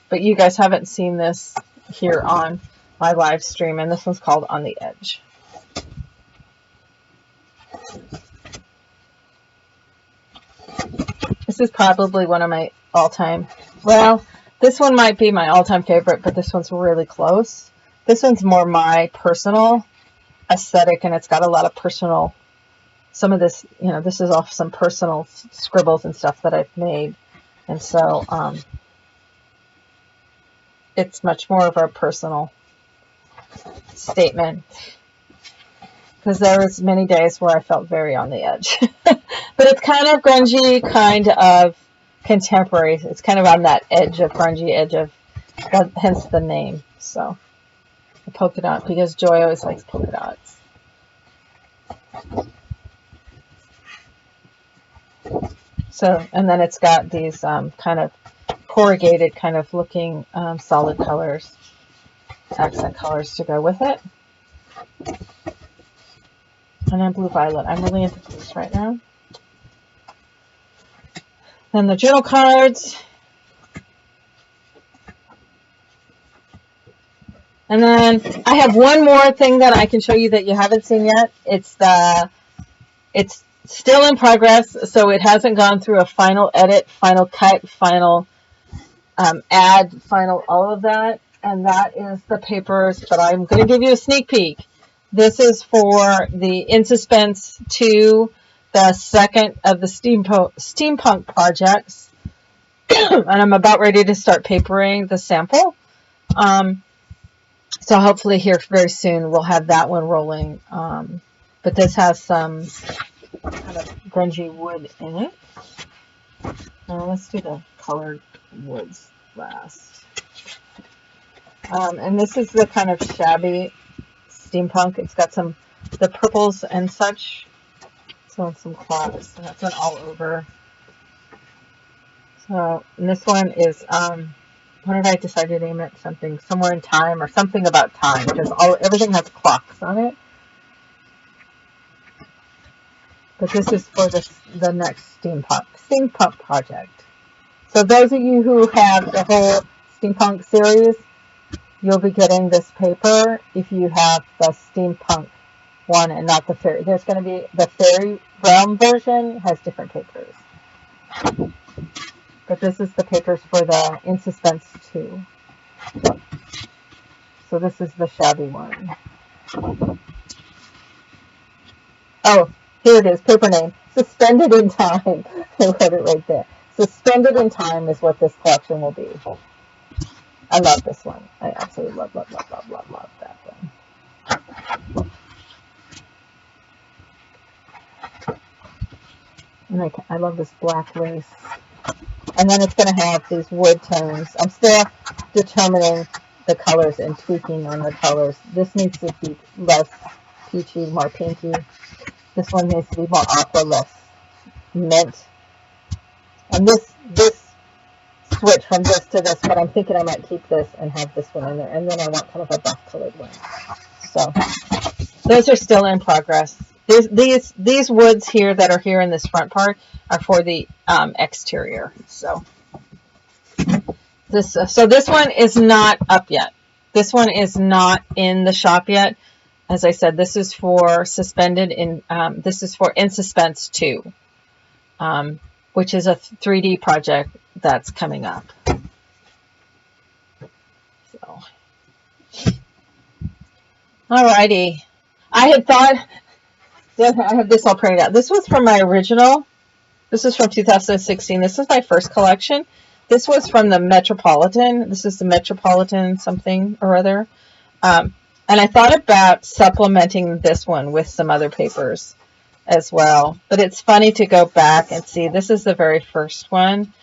But you guys haven't seen this here on my live stream, and this one's called On the Edge. This is probably one of my all-time, well, this one might be my all-time favorite, but this one's really close. This one's more my personal aesthetic, and it's got a lot of personal some of this, this is off some personal scribbles and stuff that I've made. And so it's much more of a personal statement, because there was many days where I felt very on the edge. But it's kind of grungy, kind of contemporary. It's kind of on that edge of grungy, hence the name. So the polka dot, because Joy always likes polka dots. So, and then it's got these kind of corrugated kind of looking solid colors, accent colors to go with it. And then blue violet. I'm really into these right now. Then the journal cards. And then I have one more thing that I can show you that you haven't seen yet. It's still in progress, so it hasn't gone through a final edit, final cut, final add, final all of that. And that is the papers, but I'm going to give you a sneak peek. This is for the In Suspense 2, the second of the steampunk projects. And I'm about ready to start papering the sample. So hopefully here very soon we'll have that one rolling. But this has some kind of grungy wood in it. Now let's do the colored woods last. And this is the kind of shabby steampunk. It's got the purples and such. So some clocks. And that's one all over. So, and this one is, what did I decide to name it? Something, somewhere in time, or something about time, because everything has clocks on it. But this is for the next steampunk project. So those of you who have the whole steampunk series, you'll be getting this paper if you have the steampunk one and not the fairy. There's going to be the fairy realm version has different papers. But this is the papers for the In Suspense 2. So this is the shabby one. Oh, here it is, paper name. Suspended in Time. I wrote it right there. Suspended in Time is what this collection will be. I love this one. I absolutely love that one. And I love this black lace. And then it's going to have these wood tones. I'm still determining the colors and tweaking on the colors. This needs to be less peachy, more pinky. This one needs to be more aqua, less mint. And this switch from this to this, but I'm thinking I might keep this and have this one in there. And then I want kind of a buff colored one. So those are still in progress. These woods here that are here in this front part are for the exterior. So this one is not up yet. This one is not in the shop yet. As I said, this is for this is for In Suspense 2, which is a 3D project that's coming up. So, alrighty. I had thought, I have this all printed out. This was from my original. This is from 2016. This is my first collection. This was from the Metropolitan. This is the Metropolitan something or other. And I thought about supplementing this one with some other papers as well. But it's funny to go back and see. This is the very first one.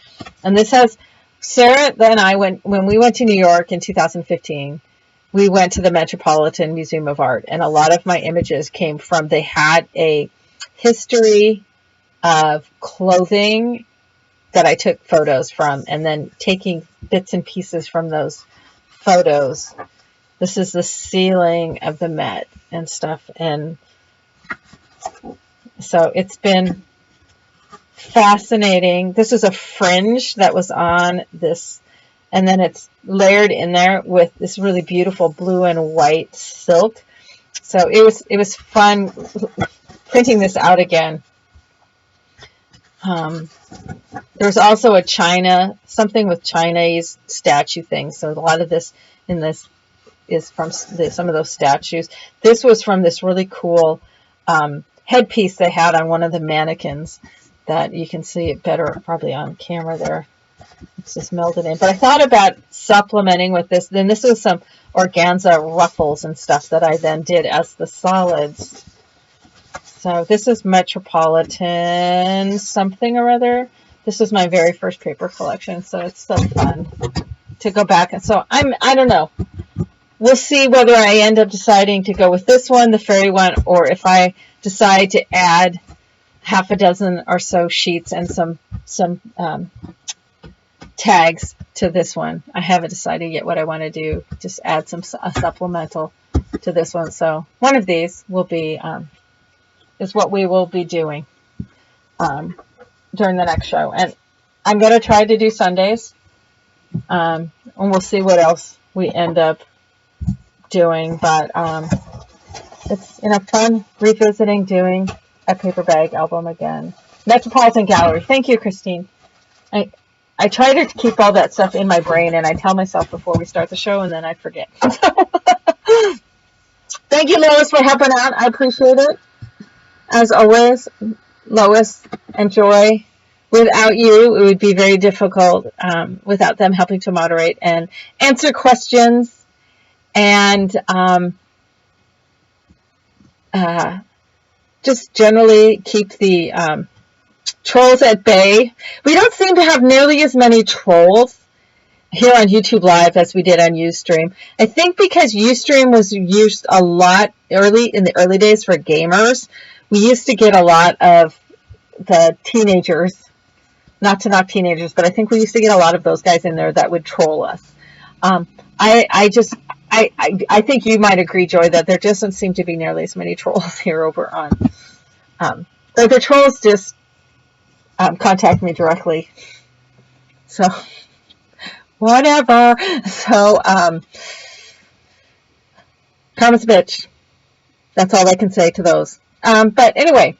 And this has, Sarah and I, when we went to New York in 2015, we went to the Metropolitan Museum of Art. And a lot of my images came from, they had a history of clothing that I took photos from, and then taking bits and pieces from those photos. This is the ceiling of the Met and stuff. And so it's been fascinating. This is a fringe that was on this, and then it's layered in there with this really beautiful blue and white silk. So it was fun printing this out again. There's also a China, something with Chinese statue things. So a lot of this in this is from some of those statues. This was from this really cool headpiece they had on one of the mannequins that you can see it better probably on camera there. It's just melted in. But I thought about supplementing with this. Then this is some organza ruffles and stuff that I then did as the solids. So this is Metropolitan something or other. This was my very first paper collection, so it's so fun to go back. And so I don't know. We'll see whether I end up deciding to go with this one, the fairy one, or if I decide to add half a dozen or so sheets and some tags to this one. I haven't decided yet what I want to do. Just add a supplemental to this one. So one of these will be is what we will be doing during the next show. And I'm going to try to do Sundays, and we'll see what else we end up doing. But it's fun revisiting doing a paper bag album again. Metropolitan Gallery. Thank you, Christine. I try to keep all that stuff in my brain, and I tell myself before we start the show, and then I forget. Thank you, Lois, for helping out. I appreciate it. As always, Lois and Joy, without you, it would be very difficult without them helping to moderate and answer questions and just generally keep the trolls at bay. We don't seem to have nearly as many trolls here on YouTube Live as we did on Ustream. I think because Ustream was used a lot in the early days for gamers. We used to get a lot of the teenagers, not to knock teenagers, but I think we used to get a lot of those guys in there that would troll us. I think you might agree, Joy, that there doesn't seem to be nearly as many trolls here over on. The trolls just contact me directly. So, whatever. So, karma's a bitch. That's all I can say to those. But anyway,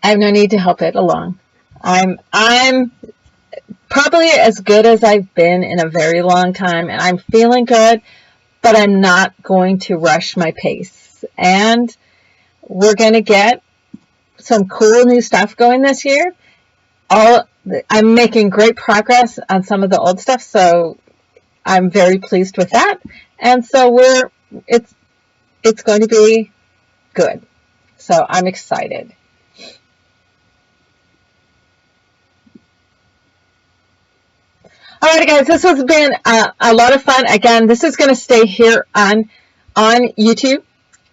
I have no need to help it along. I'm probably as good as I've been in a very long time, and I'm feeling good, but I'm not going to rush my pace. And we're going to get some cool new stuff going this year. I'm making great progress on some of the old stuff, so I'm very pleased with that. And so it's going to be good. So I'm excited. Alright guys, this has been a lot of fun. Again, this is going to stay here on YouTube,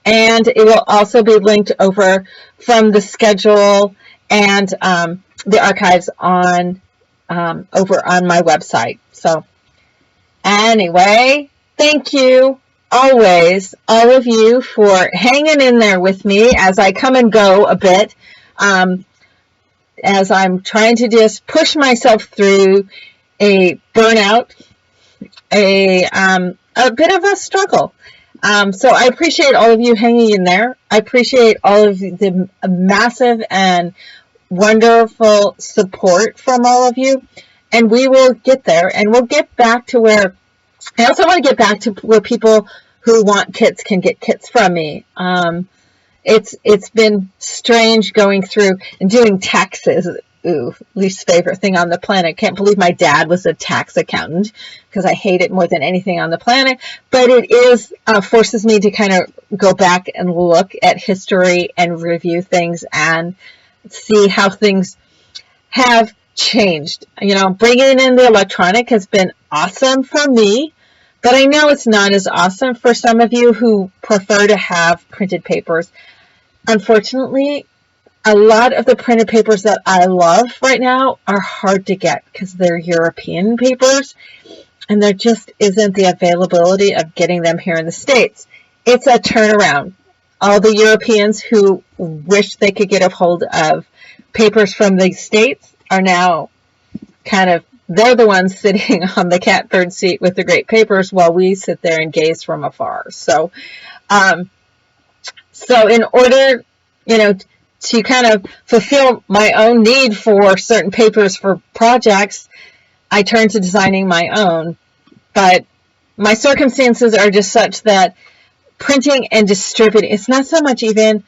and it will also be linked over from the schedule and the archives on over on my website. So anyway, thank you always, all of you, for hanging in there with me as I come and go a bit, as I'm trying to just push myself through a burnout, a bit of a struggle. So I appreciate all of you hanging in there. I appreciate all of the massive and wonderful support from all of you. And we will get there, and we'll get back to where, I also want to get back to where people who want kits can get kits from me. It's been strange going through and doing taxes. Ooh, least favorite thing on the planet. Can't believe my dad was a tax accountant, because I hate it more than anything on the planet. But it is forces me to kind of go back and look at history and review things and see how things have changed. You know, bringing in the electronic has been awesome for me, but I know it's not as awesome for some of you who prefer to have printed papers. Unfortunately, a lot of the printed papers that I love right now are hard to get because they're European papers, and there just isn't the availability of getting them here in the States. It's a turnaround. All the Europeans who wish they could get a hold of papers from the States are now they're the ones sitting on the catbird seat with the great papers while we sit there and gaze from afar. So in order, to kind of fulfill my own need for certain papers for projects, I turn to designing my own. But my circumstances are just such that printing and distributing, it's not so much even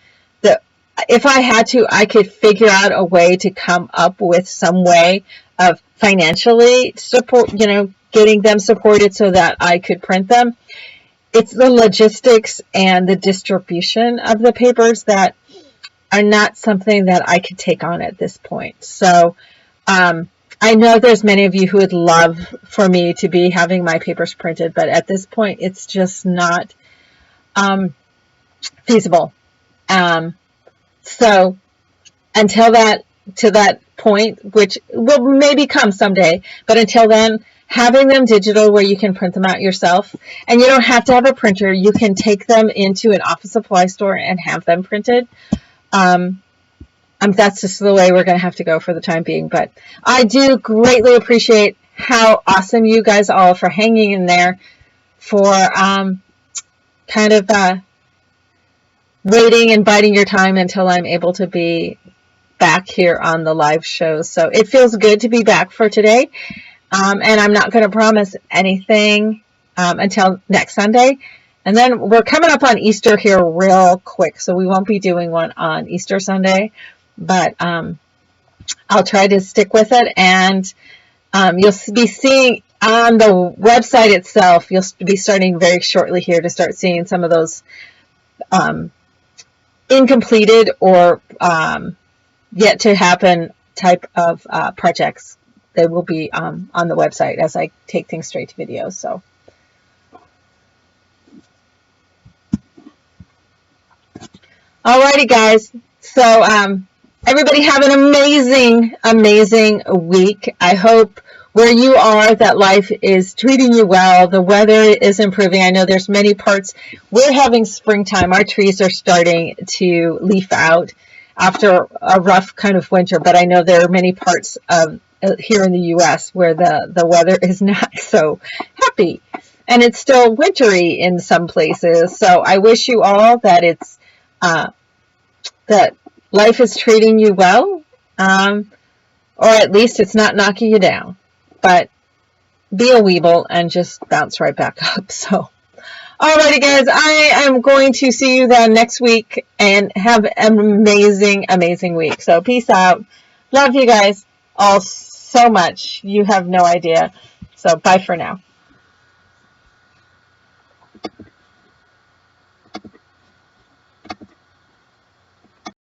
if I had to, I could figure out a way to come up with some way of financially support, getting them supported so that I could print them. It's the logistics and the distribution of the papers that are not something that I could take on at this point. So I know there's many of you who would love for me to be having my papers printed, but at this point it's just not feasible. So until that point, which will maybe come someday, but until then, having them digital where you can print them out yourself, and you don't have to have a printer. You can take them into an office supply store and have them printed. That's just the way we're going to have to go for the time being. But I do greatly appreciate how awesome you guys all for hanging in there, for kind of waiting and biding your time until I'm able to be back here on the live shows. So it feels good to be back for today. And I'm not going to promise anything until next Sunday. And then we're coming up on Easter here real quick, so we won't be doing one on Easter Sunday. But I'll try to stick with it. And you'll be seeing on the website itself, you'll be starting very shortly here to start seeing some of those incompleted or yet to happen type of projects. They will be on the website as I take things straight to video. So, alrighty, guys. So, everybody have an amazing, amazing week. I hope where you are that life is treating you well. The weather is improving. I know there's many parts. We're having springtime. Our trees are starting to leaf out after a rough kind of winter, but I know there are many parts of here in the U.S. where the weather is not so happy, and it's still wintry in some places. So I wish you all that it's that life is treating you well, or at least it's not knocking you down. But be a weeble and just bounce right back up. So, alrighty, guys, I am going to see you then next week, and have an amazing, amazing week. So peace out. Love you guys all so much. You have no idea. So bye for now.